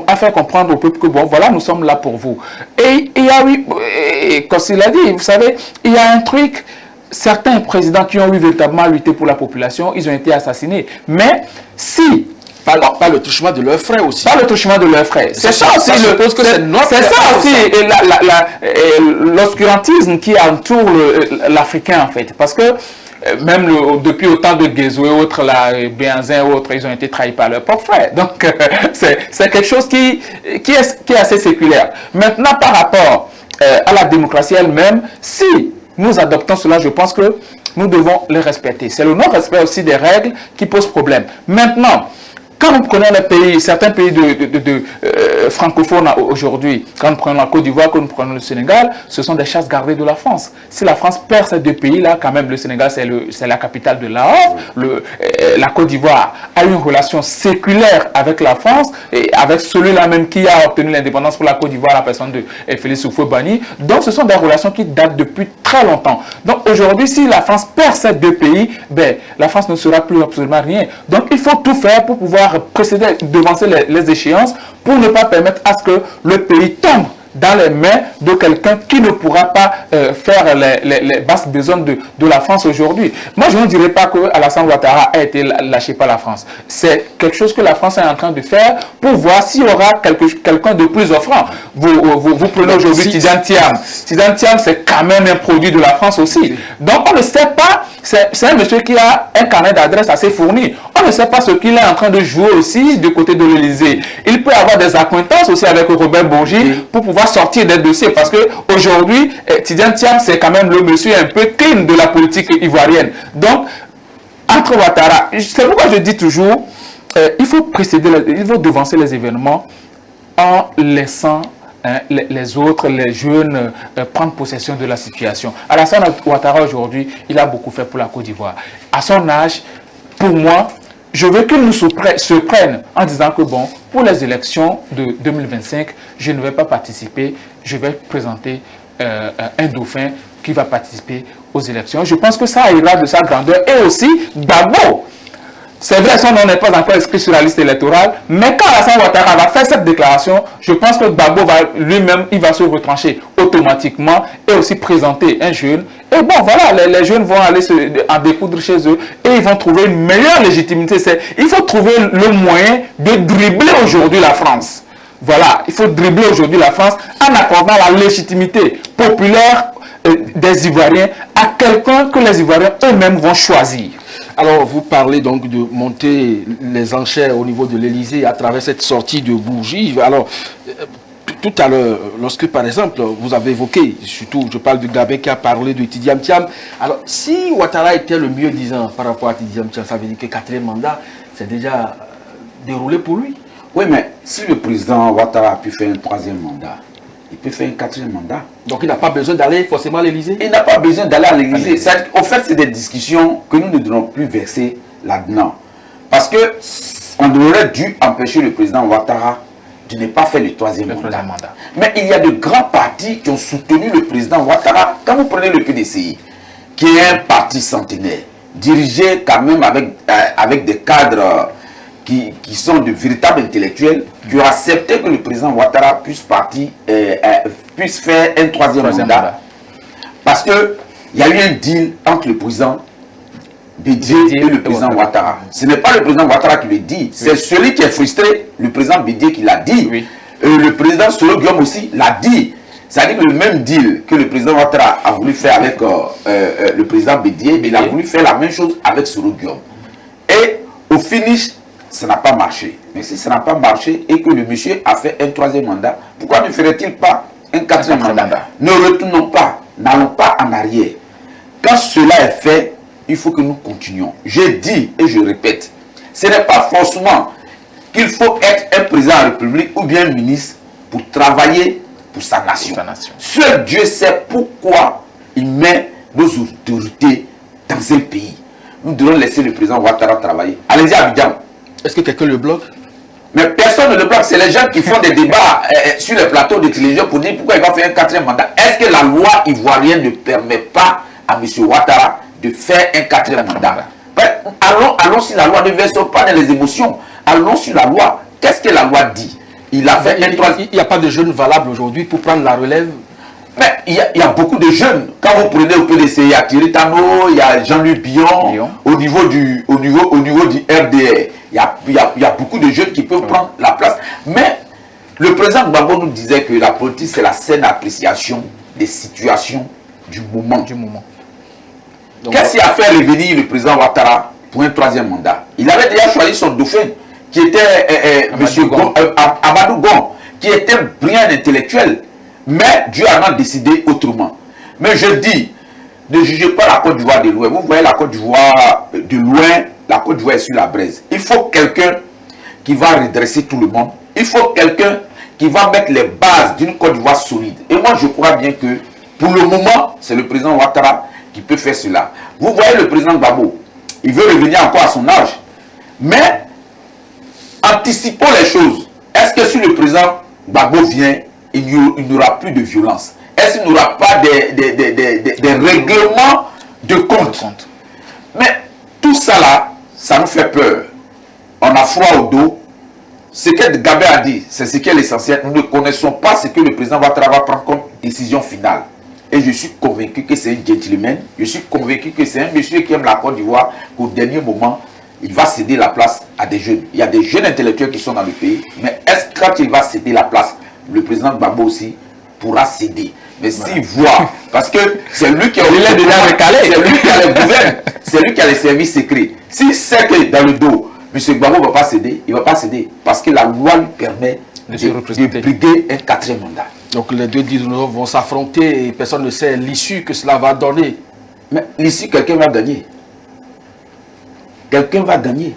à faire comprendre au peuple que bon, voilà, nous sommes là pour vous. Et il y a eu, comme il a dit, vous savez, il y a un truc, certains présidents qui ont eu véritablement lutté pour la population, ils ont été assassinés. Mais si... Pas le touchement de leurs frères aussi. Pas le touchement de leurs frères. C'est ça aussi. C'est ça aussi l'obscurantisme qui entoure l'Africain en fait. Parce que même depuis autant de Guézou et autres, Béanzin et autres, ils ont été trahis par leurs propres frères. Donc, c'est quelque chose qui est assez séculaire. Maintenant, par rapport à la démocratie elle-même, si nous adoptons cela, je pense que nous devons les respecter. C'est le non-respect aussi des règles qui pose problème. Maintenant, quand nous prenons les pays, certains pays francophones aujourd'hui, quand nous prenons la Côte d'Ivoire, quand nous prenons le Sénégal, ce sont des chasses gardées de la France. Si la France perd ces deux pays-là, quand même le Sénégal c'est la capitale de l'Afrique, la Côte d'Ivoire a une relation séculaire avec la France, et avec celui-là même qui a obtenu l'indépendance pour la Côte d'Ivoire, la personne de Félix Houphouët-Boigny. Donc ce sont des relations qui datent depuis très longtemps. Donc aujourd'hui, si la France perd ces deux pays, ben, la France ne sera plus absolument rien. Donc il faut tout faire pour pouvoir précéder, devancer les échéances pour ne pas permettre à ce que le pays tombe dans les mains de quelqu'un qui ne pourra pas faire les basses besognes de la France aujourd'hui. Moi, je ne dirais pas que Alassane Ouattara a été lâché par la France. C'est quelque chose que la France est en train de faire pour voir s'il y aura quelqu'un de plus offrant. Vous prenez aujourd'hui Tidiane Thiam. Tidiane Thiam, c'est quand même un produit de la France aussi. Donc, on ne sait pas, c'est un monsieur qui a un carnet d'adresses assez fourni. On ne sait pas ce qu'il est en train de jouer aussi du côté de l'Élysée. Il peut avoir des accointances aussi avec Robert Bourgi pour pouvoir sortir des dossiers, parce que aujourd'hui Tidiane Thiam, c'est quand même le monsieur un peu clean de la politique ivoirienne. Donc entre Ouattara, c'est pourquoi je dis toujours il faut précéder, il faut devancer les événements en laissant les autres, les jeunes, prendre possession de la situation. Alassane Ouattara aujourd'hui, il a beaucoup fait pour la Côte d'Ivoire. À son âge, pour moi, je veux qu'il nous se prenne en disant que bon, pour les élections de 2025, je ne vais pas participer, je vais présenter un dauphin qui va participer aux élections. Je pense que ça ira de sa grandeur. Et aussi, Gbagbo, c'est vrai, son nom n'est pas encore inscrit sur la liste électorale, mais quand Alassane Ouattara va faire cette déclaration, je pense que Gbagbo va lui-même, il va se retrancher automatiquement et aussi présenter un jeune. Et bon, voilà, les jeunes vont aller en découdre chez eux et ils vont trouver une meilleure légitimité. Il faut trouver le moyen de dribbler aujourd'hui la France. Voilà, il faut dribbler aujourd'hui la France en accordant la légitimité populaire des Ivoiriens à quelqu'un que les Ivoiriens eux-mêmes vont choisir. Alors, vous parlez donc de monter les enchères au niveau de l'Élysée à travers cette sortie de Bourgi. Alors, tout à l'heure, lorsque par exemple, vous avez évoqué, surtout je parle de Gabé qui a parlé de Tidiane Thiam. Alors, si Ouattara était le mieux disant par rapport à Tidiane Thiam, ça veut dire que 4e mandat, c'est déjà déroulé pour lui. Oui, mais si le président Ouattara a pu faire un 3e mandat, il peut faire un 4e mandat. Donc il n'a pas besoin d'aller forcément à l'Élysée? Il n'a pas besoin d'aller à l'Élysée. En fait, c'est des discussions que nous ne devons plus verser là-dedans. Parce qu'on aurait dû empêcher le président Ouattara de ne pas faire le 3e mandat. Mais il y a de grands partis qui ont soutenu le président Ouattara. Quand vous prenez le PDCI, qui est un parti centenaire, dirigé quand même avec des cadres qui sont de véritables intellectuels, qui ont accepté que le président Ouattara puisse faire un 3e mandat. Parce qu'il y a eu un deal entre le président Bédié et le président Ouattara. Ce n'est pas le président Ouattara qui le dit, c'est celui qui est frustré, le président Bédié qui l'a dit. Oui. Le président Solo Guillaume aussi l'a dit. C'est-à-dire que le même deal que le président Ouattara a voulu faire avec le président Bédié, il a voulu faire la même chose avec Solo Guillaume. Et au finish, ça n'a pas marché. Mais si ça n'a pas marché et que le monsieur a fait un 3e mandat, pourquoi ne ferait-il pas un 4e mandat? Ne retournons pas, n'allons pas en arrière. Quand cela est fait, il faut que nous continuions. Je dis et je répète, ce n'est pas forcément qu'il faut être un président de la République ou bien un ministre pour travailler pour sa nation. Seul Dieu sait pourquoi il met nos autorités dans un pays. Nous devons laisser le président Ouattara travailler. Allez-y à Abidjan. Est-ce que quelqu'un le bloque? Mais personne ne le bloque. C'est les gens qui font des débats sur les plateaux de télévision pour dire pourquoi il va faire un 4e mandat. Est-ce que la loi ivoirienne ne permet pas à M. Ouattara de faire un 4e mandat? Allons sur la loi, ne versons pas dans les émotions. Allons sur la loi. Qu'est-ce que la loi dit? Il a fait il n'y a pas de jeunes valables aujourd'hui pour prendre la relève. Mais il y a beaucoup de jeunes. Quand vous prenez au PDC, il y a Thierry Tano, il y a Jean-Louis Billon. Au niveau du RDR, il y a beaucoup de jeunes qui peuvent prendre la place. Mais le président Gbagbo nous disait que la politique, c'est la saine appréciation des situations du moment. Qu'est-ce qui a fait revenir le président Ouattara pour un 3e mandat? Il avait déjà choisi son dauphin, qui était Amadou Gon, qui était brillant intellectuel. Mais Dieu en a décidé autrement. Mais je dis, Ne jugez pas la Côte d'Ivoire de loin. Vous voyez la Côte d'Ivoire de loin, la Côte d'Ivoire est sur la braise. Il faut quelqu'un qui va redresser tout le monde. Il faut quelqu'un qui va mettre les bases d'une Côte d'Ivoire solide. Et moi, je crois bien que, pour le moment, c'est le président Ouattara qui peut faire cela. Vous voyez le président Gbagbo, il veut revenir encore à son âge. Mais, anticipons les choses. Est-ce que si le président Gbagbo vient, il n'y aura plus de violence? Est-ce qu'il n'y aura pas des règlements de compte? Mais tout ça là, ça nous fait peur. On a froid au dos. Ce que Gabé a dit, c'est ce qui est l'essentiel. Nous ne connaissons pas ce que le président Ouattara va prendre comme décision finale. Et je suis convaincu que c'est un gentleman. Je suis convaincu que c'est un monsieur qui aime la Côte d'Ivoire. Qu'au dernier moment, il va céder la place à des jeunes. Il y a des jeunes intellectuels qui sont dans le pays. Mais est-ce que quand il va céder la place, le président Gbagbo aussi pourra céder? Mais s'il voit, parce que c'est lui qui a les gouvernements, c'est lui qui a les services secrets. S'il sait que dans le dos, M. Gbagbo ne va pas céder, il ne va pas céder. Parce que la loi lui permet de briguer un 4e mandat. Donc les deux dinosaures vont s'affronter et personne ne sait l'issue que cela va donner. Mais l'issue, quelqu'un va gagner. Quelqu'un va gagner.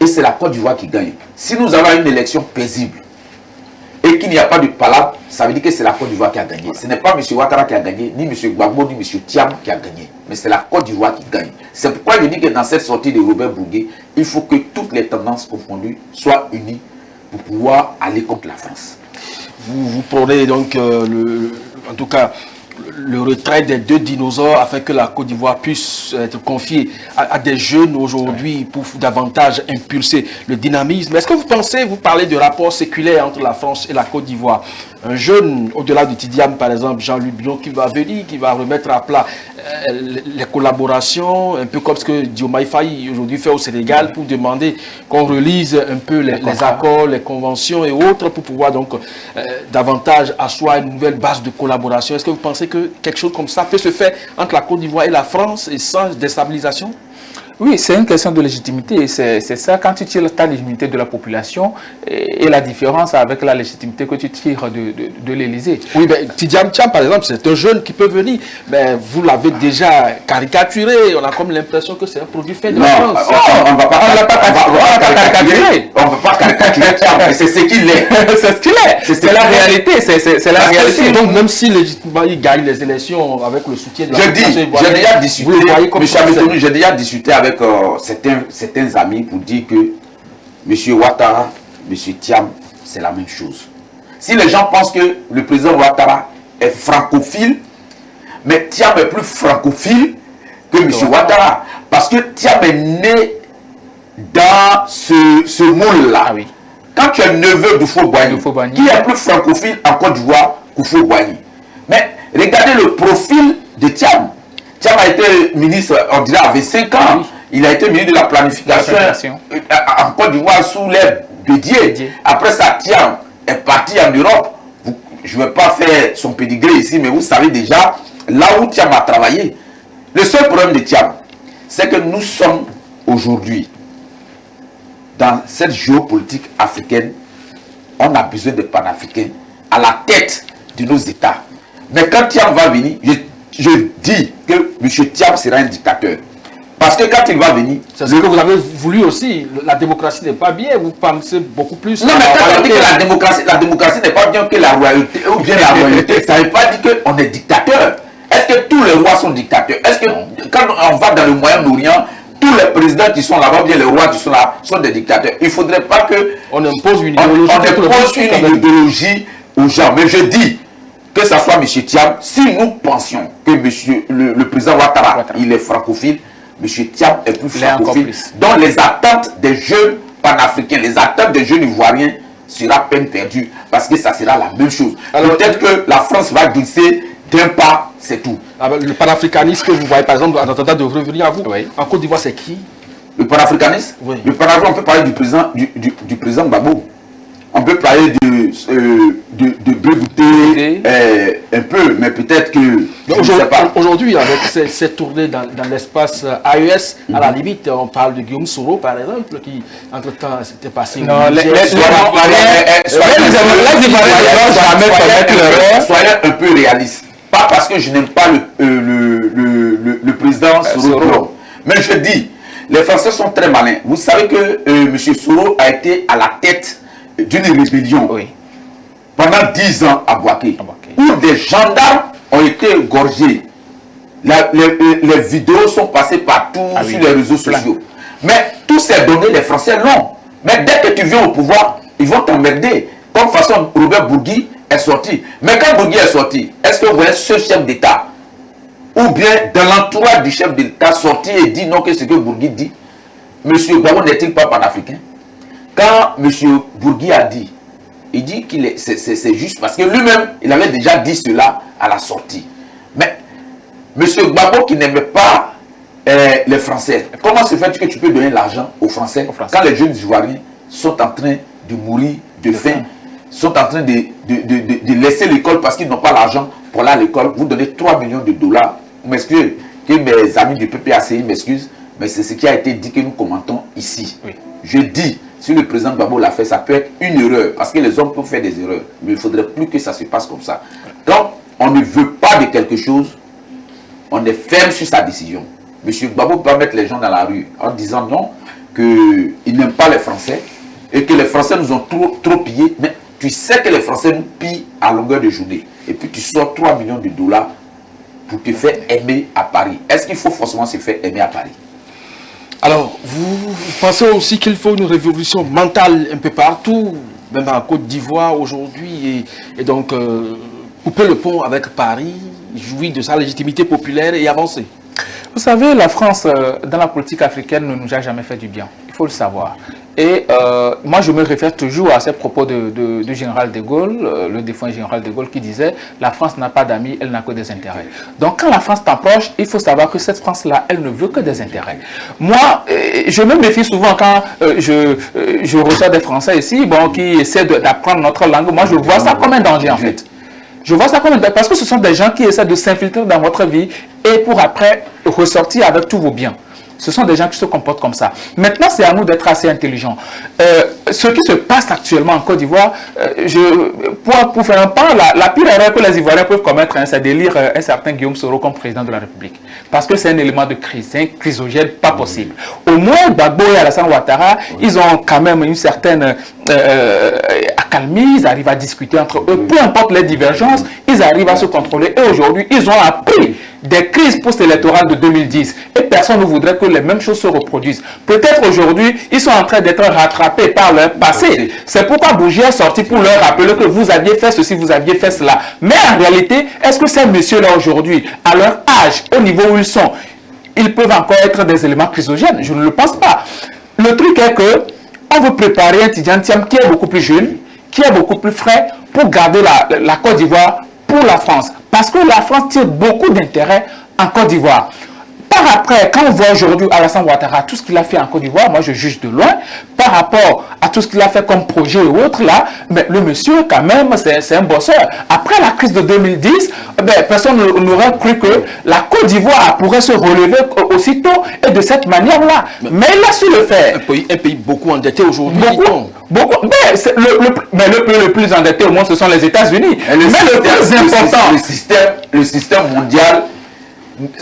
Et c'est la Côte d'Ivoire qui gagne. Si nous avons une élection paisible, et qu'il n'y a pas de palabre, ça veut dire que c'est la Côte d'Ivoire qui a gagné. Ce n'est pas M. Ouattara qui a gagné, ni M. Gbagbo, ni M. Thiam qui a gagné. Mais c'est la Côte d'Ivoire qui gagne. C'est pourquoi je dis que dans cette sortie de Robert Bourguet, il faut que toutes les tendances confondues soient unies pour pouvoir aller contre la France. Vous prenez donc, en tout cas, le retrait des deux dinosaures afin que la Côte d'Ivoire puisse être confiée à des jeunes aujourd'hui pour davantage impulser le dynamisme. Est-ce que vous pensez, vous parlez de rapport séculaire entre la France et la Côte d'Ivoire, un jeune, au-delà du Tidiane par exemple, Jean-Luc Bion qui va venir, qui va remettre à plat les collaborations, un peu comme ce que Diomaye Faye aujourd'hui fait au Sénégal pour demander qu'on relise un peu les accords, les conventions et autres pour pouvoir donc davantage asseoir une nouvelle base de collaboration. Est-ce que vous pensez que quelque chose comme ça peut se faire entre la Côte d'Ivoire et la France et sans déstabilisation? Oui, c'est une question de légitimité. C'est ça, quand tu tires ta légitimité de la population et la différence avec la légitimité que tu tires de l'Élysée. Oui, mais Tidiane Thiam, par exemple, c'est un jeune qui peut venir. Mais vous l'avez déjà caricaturé. On a comme l'impression que c'est un produit fait de la France. On ne va pas caricaturer. On ne va pas caricaturer Thiam, mais c'est ce qu'il est. C'est ce qu'il est. C'est la réalité. C'est la réalité. Donc, même si légitimement il gagne les élections avec le soutien de la population, j'ai déjà discuté, M. j'ai déjà discuté avec certains amis pour dire que M. Ouattara, M. Thiam, c'est la même chose. Si les gens pensent que le président Ouattara est francophile, mais Thiam est plus francophile que M. Ouattara. Parce que Thiam est né dans ce moule-là. Ah oui. Quand tu es neveu d'Oufo-Boigny, qui est plus francophile en Côte d'Ivoire qu'Oufo-Boigny. Mais regardez le profil de Thiam. Thiam a été ministre, on dirait, avait 5 ans. Oui. Il a été ministre de la planification en Côte d'Ivoire sous l'ère Bédier. Après ça, Thiam est parti en Europe. Je ne vais pas faire son pédigré ici, mais vous savez déjà là où Thiam a travaillé. Le seul problème de Thiam, c'est que nous sommes aujourd'hui dans cette géopolitique africaine. On a besoin de panafricains à la tête de nos États. Mais quand Thiam va venir, je dis que M. Thiam sera un dictateur. Parce que quand il va venir... C'est ce que vous avez voulu aussi. La démocratie n'est pas bien. Vous pensez beaucoup plus... Non, mais quand on dit que la démocratie n'est pas bien que la royauté, ou bien la royauté, ça ne veut pas dire qu'on est dictateur. Est-ce que tous les rois sont dictateurs? Est-ce que quand on va dans le Moyen-Orient, tous les présidents qui sont là-bas, ou bien les rois qui sont là, sont des dictateurs? Il ne faudrait pas que... On impose une idéologie aux gens. Mais je dis... que ce soit M. Thiam, si nous pensions que le président Ouattara, il est francophile, M. Thiam est plus francophile. Donc les attentes des jeunes panafricains, les attentes des jeunes ivoiriens sera peine perdue parce que ça sera la même chose. Peut-être que la France va glisser d'un pas, c'est tout. Alors, le panafricanisme que vous voyez par exemple, en attendant de revenir à vous, en Côte d'Ivoire, c'est qui? Le panafricanisme? Le panafricanisme, on peut parler du président Gbagbo. On peut parler de Blé-Bouté un peu, mais peut-être que... Aujourd'hui, avec ces tournées dans l'espace AES, à la limite, on parle de Guillaume Soro, par exemple, qui, entre-temps, s'était passé... Non, soyez un peu réaliste. Pas pas parce que je n'aime pas le président Soro. Mais je dis, les Français sont très malins. Vous savez que M. Soro a été à la tête d'une rébellion pendant 10 ans à Bouaké, où des gendarmes ont été gorgés. Les vidéos sont passées partout sur les réseaux sociaux. Mais tous ces données, les Français l'ont. Mais dès que tu viens au pouvoir, ils vont t'emmerder. Comme façon Robert Bourgui est sorti. Mais quand Bourgui est sorti, est-ce que vous voyez ce chef d'État ou bien dans l'entourage du chef d'État sorti et dit non que ce que Bourgui dit? Monsieur Gbagbo n'est-il pas panafricain? Quand Monsieur Bourgui a dit, il dit qu'il est, c'est juste parce que lui-même, il avait déjà dit cela à la sortie. Mais Monsieur Gbagbo qui n'aimait pas les Français, comment se fait que tu peux donner l'argent aux Français quand les jeunes Ivoiriens sont en train de mourir de faim, sont en train de laisser l'école parce qu'ils n'ont pas l'argent pour aller à l'école? Vous donnez 3 millions de dollars. Vous m'excusez, que mes amis du PPACI m'excusent, mais c'est ce qui a été dit que nous commentons ici. Je dis, si le président Gbagbo l'a fait, ça peut être une erreur, parce que les hommes peuvent faire des erreurs, mais il ne faudrait plus que ça se passe comme ça. Quand on ne veut pas de quelque chose, on est ferme sur sa décision. Monsieur Gbagbo peut mettre les gens dans la rue en disant non, qu'il n'aime pas les Français, et que les Français nous ont trop pillés, mais tu sais que les Français nous pillent à longueur de journée, et puis tu sors 3 millions de dollars pour te faire aimer à Paris. Est-ce qu'il faut forcément se faire aimer à Paris? Alors, vous pensez aussi qu'il faut une révolution mentale un peu partout, même en Côte d'Ivoire aujourd'hui, et donc couper le pont avec Paris, jouir de sa légitimité populaire et avancer? Vous savez, la France, dans la politique africaine, ne nous a jamais fait du bien. Il faut le savoir. Et moi, je me réfère toujours à ces propos du général de Gaulle, le défunt général de Gaulle, qui disait « La France n'a pas d'amis, elle n'a que des intérêts ». Donc, quand la France t'approche, il faut savoir que cette France-là, elle ne veut que des intérêts. Moi, je me méfie souvent quand je reçois des Français ici qui essaient d'apprendre notre langue. Moi, je vois ça comme un danger, en fait. Je vois ça comme un danger, parce que ce sont des gens qui essaient de s'infiltrer dans votre vie et pour après ressortir avec tous vos biens. Ce sont des gens qui se comportent comme ça. Maintenant, c'est à nous d'être assez intelligents. Ce qui se passe actuellement en Côte d'Ivoire, pour faire un pas, la pire erreur que les Ivoiriens peuvent commettre, c'est d'élire un certain Guillaume Soro comme président de la République. Parce que c'est un élément de crise, c'est un chrysogène pas possible. Au moins, Gbagbo et Alassane Ouattara, ils ont quand même une certaine accalmie, ils arrivent à discuter entre eux, peu importe les divergences, ils arrivent à se contrôler. Et aujourd'hui, ils ont appris des crises post-électorales de 2010. Et personne ne voudrait que les mêmes choses se reproduisent. Peut-être aujourd'hui, ils sont en train d'être rattrapés par leur passé. C'est pourquoi Bourgi est sorti pour leur rappeler que vous aviez fait ceci, vous aviez fait cela. Mais en réalité, est-ce que ces messieurs-là aujourd'hui, à leur âge, au niveau où ils sont, ils peuvent encore être des éléments chrysogènes? Je ne le pense pas. Le truc est que on veut préparer un Tidjane Thiam qui est beaucoup plus jeune, qui est beaucoup plus frais, pour garder la Côte d'Ivoire pour la France. Parce que la France tire beaucoup d'intérêt en Côte d'Ivoire. Par après, quand on voit aujourd'hui Alassane Ouattara, tout ce qu'il a fait en Côte d'Ivoire, moi je juge de loin, par rapport à tout ce qu'il a fait comme projet et autres là, mais le monsieur quand même, c'est un bosseur. Après la crise de 2010, personne n'aurait cru que la Côte d'Ivoire pourrait se relever aussitôt et de cette manière-là. Mais il a su le faire. Un pays beaucoup endetté aujourd'hui. Beaucoup. Mais le pays le plus endetté au monde, ce sont les États-Unis. Mais le plus important, le système mondial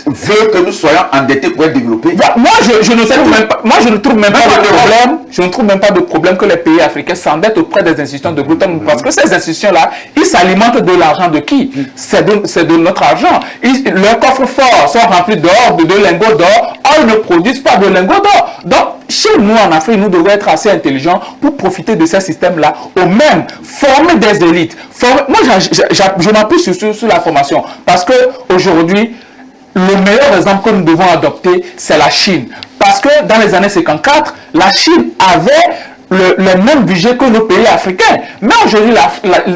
veut que nous soyons endettés pour être développés. Moi, je ne trouve même pas de problème. Je ne trouve même pas de problème que les pays africains s'endettent auprès des institutions de Bretton Woods, parce que ces institutions-là, ils s'alimentent de l'argent de qui? C'est de notre argent. Leurs coffres forts sont remplis d'or, de lingots d'or. Ils ne produisent pas de lingots d'or. Donc, chez nous en Afrique, nous devons être assez intelligents pour profiter de ces systèmes-là, au même former des élites. Moi, je m'appuie sur la formation, parce que aujourd'hui, le meilleur exemple que nous devons adopter, c'est la Chine. Parce que dans les années 54, la Chine avait le même budget que nos pays africains. Mais aujourd'hui,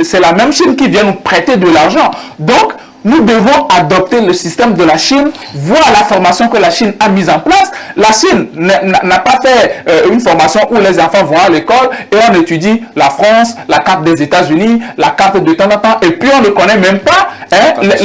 c'est la même Chine qui vient nous prêter de l'argent. Donc, nous devons adopter le système de la Chine, voir la formation que la Chine a mise en place. La Chine n'a pas fait une formation où les enfants vont à l'école et on étudie la France, la carte des États-Unis, la carte de temps en temps, et puis on ne connaît même pas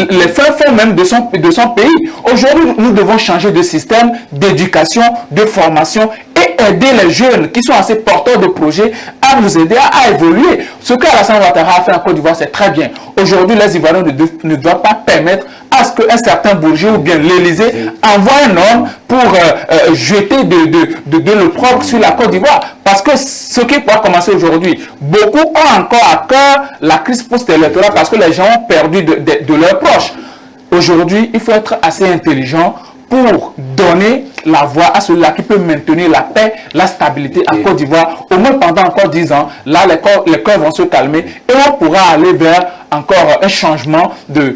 les fins fonds même de son pays. Aujourd'hui, nous devons changer de système d'éducation, de formation et aider les jeunes qui sont assez porteurs de projets à nous aider à évoluer. Ce qu'Alassane Ouattara a fait en Côte d'Ivoire, c'est très bien. Aujourd'hui, les Ivoiriens ne doivent pas permettre à ce qu'un certain Bourgi ou bien l'Élysée envoie un homme pour jeter de l'opprobre sur la Côte d'Ivoire. Parce que ce qui va commencer aujourd'hui, beaucoup ont encore à cœur la crise post-électorale parce que les gens ont perdu de leurs proches. Aujourd'hui, il faut être assez intelligent pour donner la voix à celui-là qui peut maintenir la paix, la stabilité en Côte d'Ivoire. Au moins pendant encore 10 ans, là, les cœurs vont se calmer et on pourra aller vers encore un changement de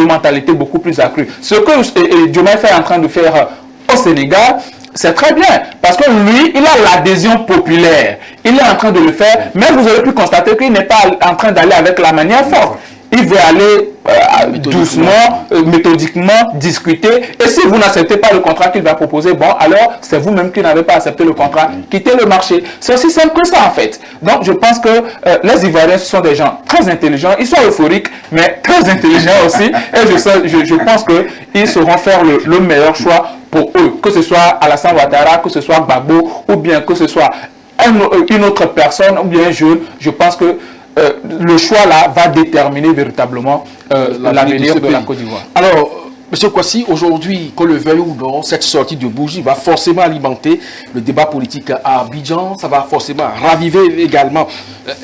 mentalité beaucoup plus accru. Ce que Diomaye Faye est en train de faire au Sénégal, c'est très bien, parce que lui, il a l'adhésion populaire. Il est en train de le faire, mais vous aurez pu constater qu'il n'est pas en train d'aller avec la manière forte. Il veut aller doucement, méthodiquement, discuter. Et si vous n'acceptez pas le contrat qu'il va proposer, bon, alors c'est vous-même qui n'avez pas accepté le contrat. Quittez le marché. C'est aussi simple que ça, en fait. Donc, je pense que les Ivoiriens, ce sont des gens très intelligents. Ils sont euphoriques, mais très intelligents aussi. Et je pense qu'ils sauront faire le meilleur choix pour eux. Que ce soit Alassane Ouattara, que ce soit Gbagbo, ou bien que ce soit une autre personne, ou bien un jeune. Je pense que le choix là va déterminer véritablement l'avenir de la Côte d'Ivoire. Alors, M. Kwasi, aujourd'hui, qu'on le veuille ou non, cette sortie de Bourgi va forcément alimenter le débat politique à Abidjan. Ça va forcément raviver également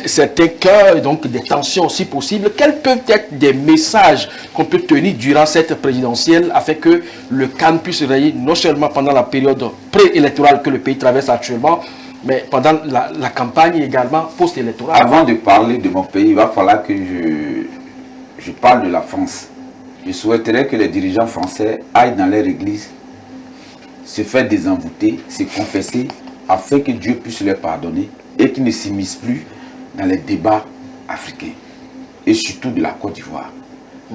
certains cœurs, donc des tensions si possible. Quels peuvent être des messages qu'on peut tenir durant cette présidentielle afin que le calme puisse régner non seulement pendant la période préélectorale que le pays traverse actuellement, mais pendant la campagne également post-électorale? Avant de parler de mon pays, il va falloir que je parle de la France. Je souhaiterais que les dirigeants français aillent dans leur église, se faire désenvoûter, se confesser, afin que Dieu puisse leur pardonner et qu'ils ne s'immiscent plus dans les débats africains, et surtout de la Côte d'Ivoire.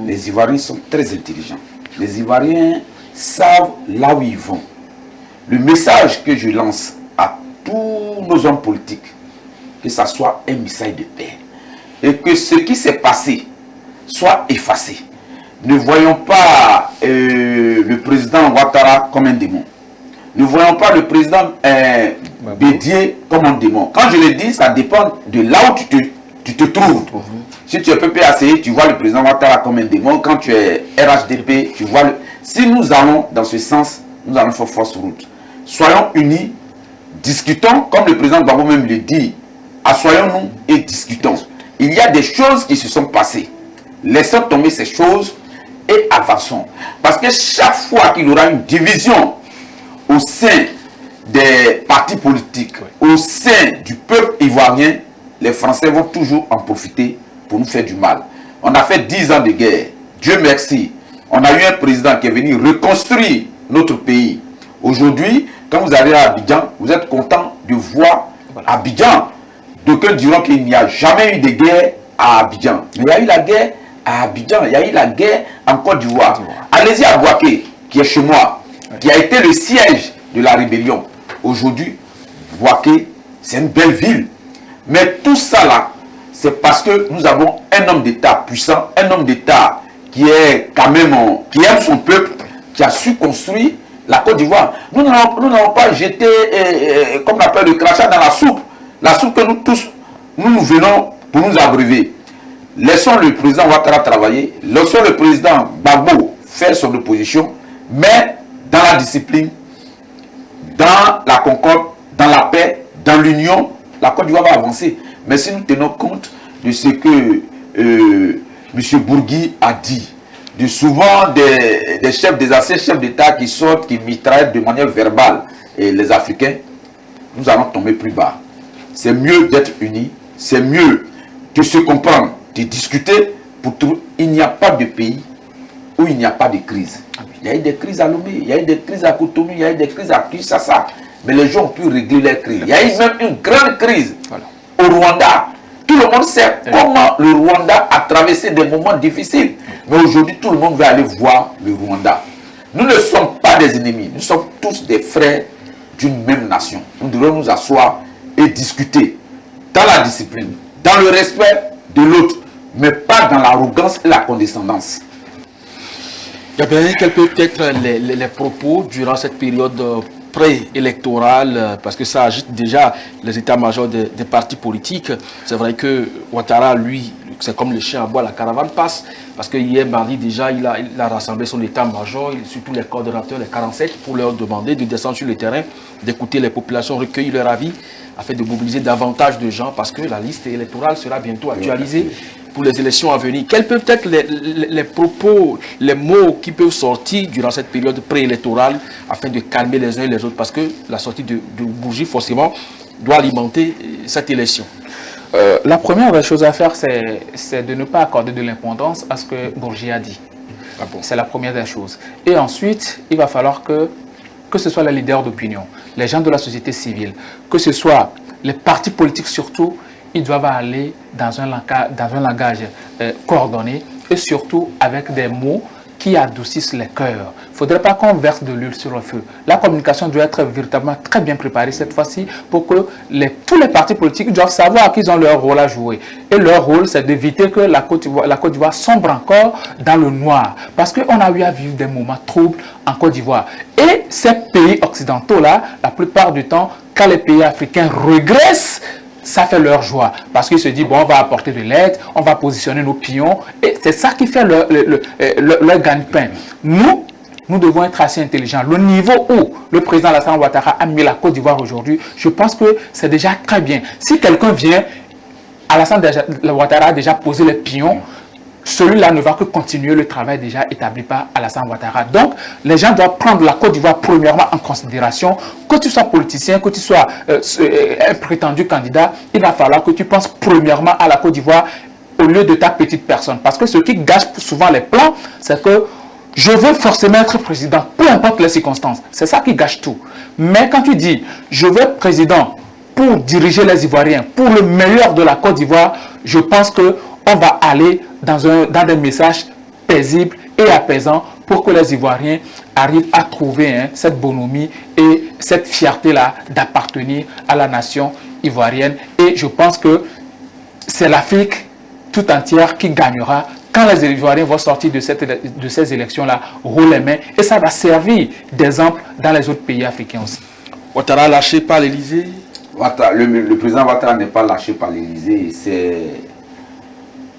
Les Ivoiriens sont très intelligents. Les Ivoiriens savent là où ils vont. Le message que je lance à tous nos hommes politiques, que ça soit un message de paix, et que ce qui s'est passé soit effacé. Ne voyons pas le président Ouattara comme un démon. Ne voyons pas le président Bédié comme un démon. Quand je le dis, ça dépend de là où tu te trouves. Si tu es PPAC, tu vois le président Ouattara comme un démon. Quand tu es RHDP, tu vois le... Si nous allons dans ce sens, nous allons faire force route. Soyons unis, discutons, comme le président Gbagbo même le dit, assoyons-nous et discutons. Il y a des choses qui se sont passées. Laissons tomber ces choses et avançons. Parce que chaque fois qu'il y aura une division au sein des partis politiques, au sein du peuple ivoirien, les Français vont toujours en profiter pour nous faire du mal. On a fait 10 ans de guerre. Dieu merci. On a eu un président qui est venu reconstruire notre pays. Aujourd'hui, quand vous allez à Abidjan, vous êtes content de voir Abidjan. D'aucuns diront qu'il n'y a jamais eu de guerre à Abidjan. Mais il y a eu la guerre à Abidjan, il y a eu la guerre en Côte d'Ivoire. Allez-y à Bouaké, qui est chez moi, qui a été le siège de la rébellion. Aujourd'hui, Bouaké, c'est une belle ville. Mais tout ça là, c'est parce que nous avons un homme d'État puissant, un homme d'État qui est quand même, qui aime son peuple, qui a su construire la Côte d'Ivoire. Nous n'avons pas jeté, comme on appelle le crachat dans la soupe que nous tous, nous venons pour nous abreuver. Laissons le président Ouattara travailler, laissons le président Gbagbo faire son opposition, mais dans la discipline, dans la concorde, dans la paix, dans l'union, la Côte d'Ivoire va avancer. Mais si nous tenons compte de ce que M. Bourgui a dit, de souvent des chefs, des anciens chefs d'État qui sortent, qui mitraillent de manière verbale les Africains, nous allons tomber plus bas. C'est mieux d'être unis, c'est mieux de se comprendre, de discuter pour tout. Il n'y a pas de pays où il n'y a pas de crise. Il y a eu des crises à Lomé, il y a eu des crises à Cotonou, il y a eu des crises à Kinshasa. Mais les gens ont pu régler leurs crises. Il y a eu même une grande crise au Rwanda. Tout le monde sait comment le Rwanda a traversé des moments difficiles. Mais aujourd'hui, tout le monde va aller voir le Rwanda. Nous ne sommes pas des ennemis. Nous sommes tous des frères d'une même nation. Nous devons nous asseoir et discuter dans la discipline, dans le respect de l'autre, mais pas dans l'arrogance et la condescendance. Gabriel, quels peuvent être les propos durant cette période préélectorale, parce que ça agite déjà les états-majors des partis politiques. C'est vrai que Ouattara, lui, c'est comme le chien à bois, la caravane passe, parce que hier mardi déjà, il a rassemblé son état-major, surtout les coordonnateurs, les 47, pour leur demander de descendre sur le terrain, d'écouter les populations, recueillir leur avis, afin de mobiliser davantage de gens, parce que la liste électorale sera bientôt actualisée pour les élections à venir. Quels peuvent être les propos, les mots qui peuvent sortir durant cette période préélectorale afin de calmer les uns et les autres, parce que la sortie de Bourgi, forcément, doit alimenter cette élection. La première des choses à faire, c'est de ne pas accorder de l'importance à ce que Bourgi a dit. Ah bon. C'est la première des choses. Et ensuite, il va falloir que ce soit les leaders d'opinion, les gens de la société civile, que ce soit les partis politiques surtout, ils doivent aller dans un langage coordonné et surtout avec des mots qui adoucissent les cœurs. Il ne faudrait pas qu'on verse de l'huile sur le feu. La communication doit être véritablement très bien préparée cette fois-ci pour que tous les partis politiques doivent savoir qu'ils ont leur rôle à jouer. Et leur rôle, c'est d'éviter que la Côte d'Ivoire sombre encore dans le noir. Parce qu'on a eu à vivre des moments troubles en Côte d'Ivoire. Et ces pays occidentaux-là, la plupart du temps, quand les pays africains régressent, ça fait leur joie, parce qu'ils se disent, bon, on va apporter de l'aide, on va positionner nos pions, et c'est ça qui fait leur gagne-pain. Nous devons être assez intelligents. Le niveau où le président Alassane Ouattara a mis la Côte d'Ivoire aujourd'hui, je pense que c'est déjà très bien. Si quelqu'un vient, Alassane Ouattara a déjà posé les pions, celui-là ne va que continuer le travail déjà établi par Alassane Ouattara. Donc, les gens doivent prendre la Côte d'Ivoire premièrement en considération. Que tu sois politicien, que tu sois un prétendu candidat, il va falloir que tu penses premièrement à la Côte d'Ivoire au lieu de ta petite personne. Parce que ce qui gâche souvent les plans, c'est que je veux forcément être président, peu importe les circonstances. C'est ça qui gâche tout. Mais quand tu dis, je veux être président pour diriger les Ivoiriens, pour le meilleur de la Côte d'Ivoire, je pense que on va aller dans des messages paisibles et apaisants pour que les Ivoiriens arrivent à trouver cette bonhomie et cette fierté-là d'appartenir à la nation ivoirienne. Et je pense que c'est l'Afrique tout entière qui gagnera quand les Ivoiriens vont sortir de ces élections-là, haut les mains. Et ça va servir d'exemple dans les autres pays africains aussi. Ouattara lâché par l'Élysée. Le président Ouattara n'est pas lâché par l'Élysée, c'est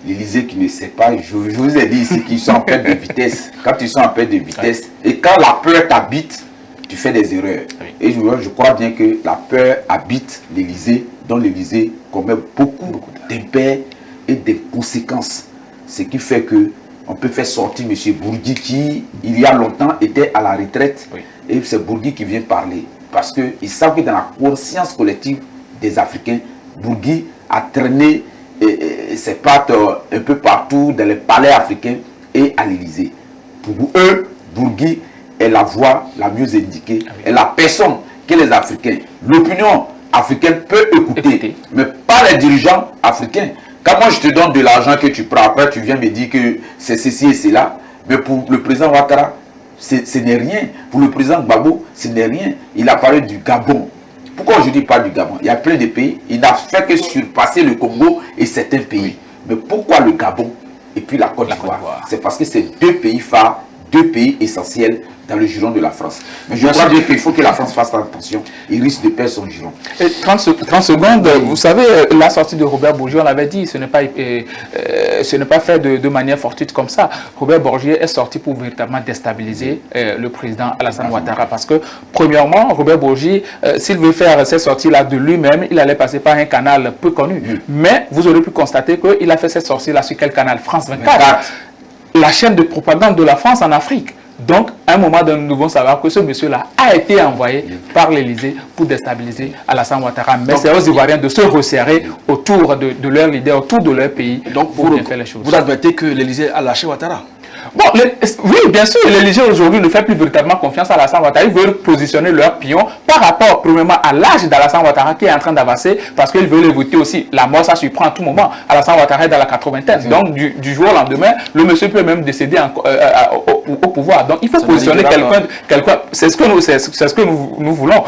l'Élysée qui ne sait pas. Je vous ai dit ici qu'ils sont en perte de vitesse. Quand ils sont en perte de vitesse, et quand la peur t'habite, tu fais des erreurs. Et je crois bien que la peur habite l'Élysée, dont l'Élysée commet beaucoup d'impairs et des conséquences. Ce qui fait que on peut faire sortir M. Bourgi qui, il y a longtemps, était à la retraite. Et c'est Bourgi qui vient parler. Parce qu'ils savent que dans la conscience collective des Africains, Bourgi a traîné ses pattes un peu partout dans les palais africains et à l'Élysée. Pour eux, Bourgi est la voix la mieux indiquée, est la personne que les Africains, l'opinion africaine peut écouter, mais pas les dirigeants africains. Quand moi je te donne de l'argent que tu prends, après tu viens me dire que c'est ceci et cela, mais pour le président Ouattara, ce n'est rien. Pour le président Gbagbo, ce n'est rien. Il a parlé du Gabon. Pourquoi je ne dis pas du Gabon? Il y a plein de pays. Il n'a fait que surpasser le Congo et certains pays. Mais pourquoi le Gabon et puis la Côte d'Ivoire? C'est parce que c'est deux pays phares, deux pays essentiels dans le giron de la France. Mais je crois dire qu'il faut que la France fasse attention. Il risque de perdre son giron. Et 30 secondes, vous savez, la sortie de Robert Bourgi, on l'avait dit, ce n'est pas fait de manière fortuite comme ça. Robert Bourgi est sorti pour véritablement déstabiliser le président Alassane Ouattara. Parce que, premièrement, Robert Bourgi, s'il veut faire cette sortie-là de lui-même, il allait passer par un canal peu connu. Mais vous aurez pu constater qu'il a fait cette sortie-là sur quel canal? France 24. La chaîne de propagande de la France en Afrique. Donc, à un moment donné, nous devons savoir que ce monsieur-là a été envoyé par l'Élysée pour déstabiliser Alassane Ouattara. Mais c'est aux Ivoiriens de se resserrer autour de leur leader, autour de leur pays, donc, pour bien faire les choses. Vous admettez que l'Élysée a lâché Ouattara? Bon, oui, bien sûr, l'Élysée aujourd'hui ne fait plus véritablement confiance à Alassane Ouattara. Ils veulent positionner leur pion par rapport, premièrement, à l'âge d'Alassane Ouattara qui est en train d'avancer, parce qu'ils veulent l'éviter aussi. La mort, ça surprend à tout moment. Alassane Ouattara est dans la 80e. Donc, du jour au lendemain, le monsieur peut même décéder au pouvoir. Donc, il faut positionner quelqu'un. C'est ce que nous voulons.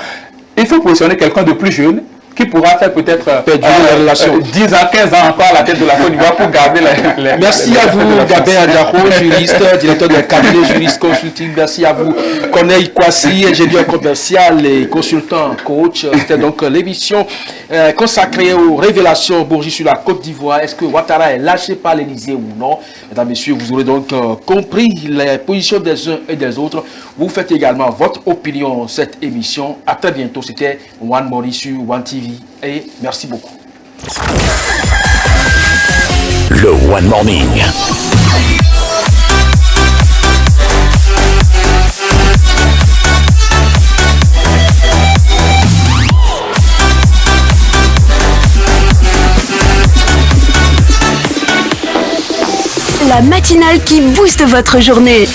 Il faut positionner quelqu'un de plus jeune, qui pourra faire peut-être la relation. 10 ans, 15 ans encore à la tête de la Côte d'Ivoire pour garder les Merci à vous, Gabin Adjaro, juriste, directeur de cabinet juriste consulting. Merci à vous, Corneille Kwasi, ingénieur commercial et consultant coach. C'était donc l'émission consacrée aux révélations Bourgi sur la Côte d'Ivoire. Est-ce que Ouattara est lâché par l'Élysée ou non? Mesdames, Messieurs, vous aurez donc compris les positions des uns et des autres. Vous faites également votre opinion cette émission. À très bientôt. C'était One Maurice sur One TV et merci beaucoup. Le One Morning. La matinale qui booste votre journée.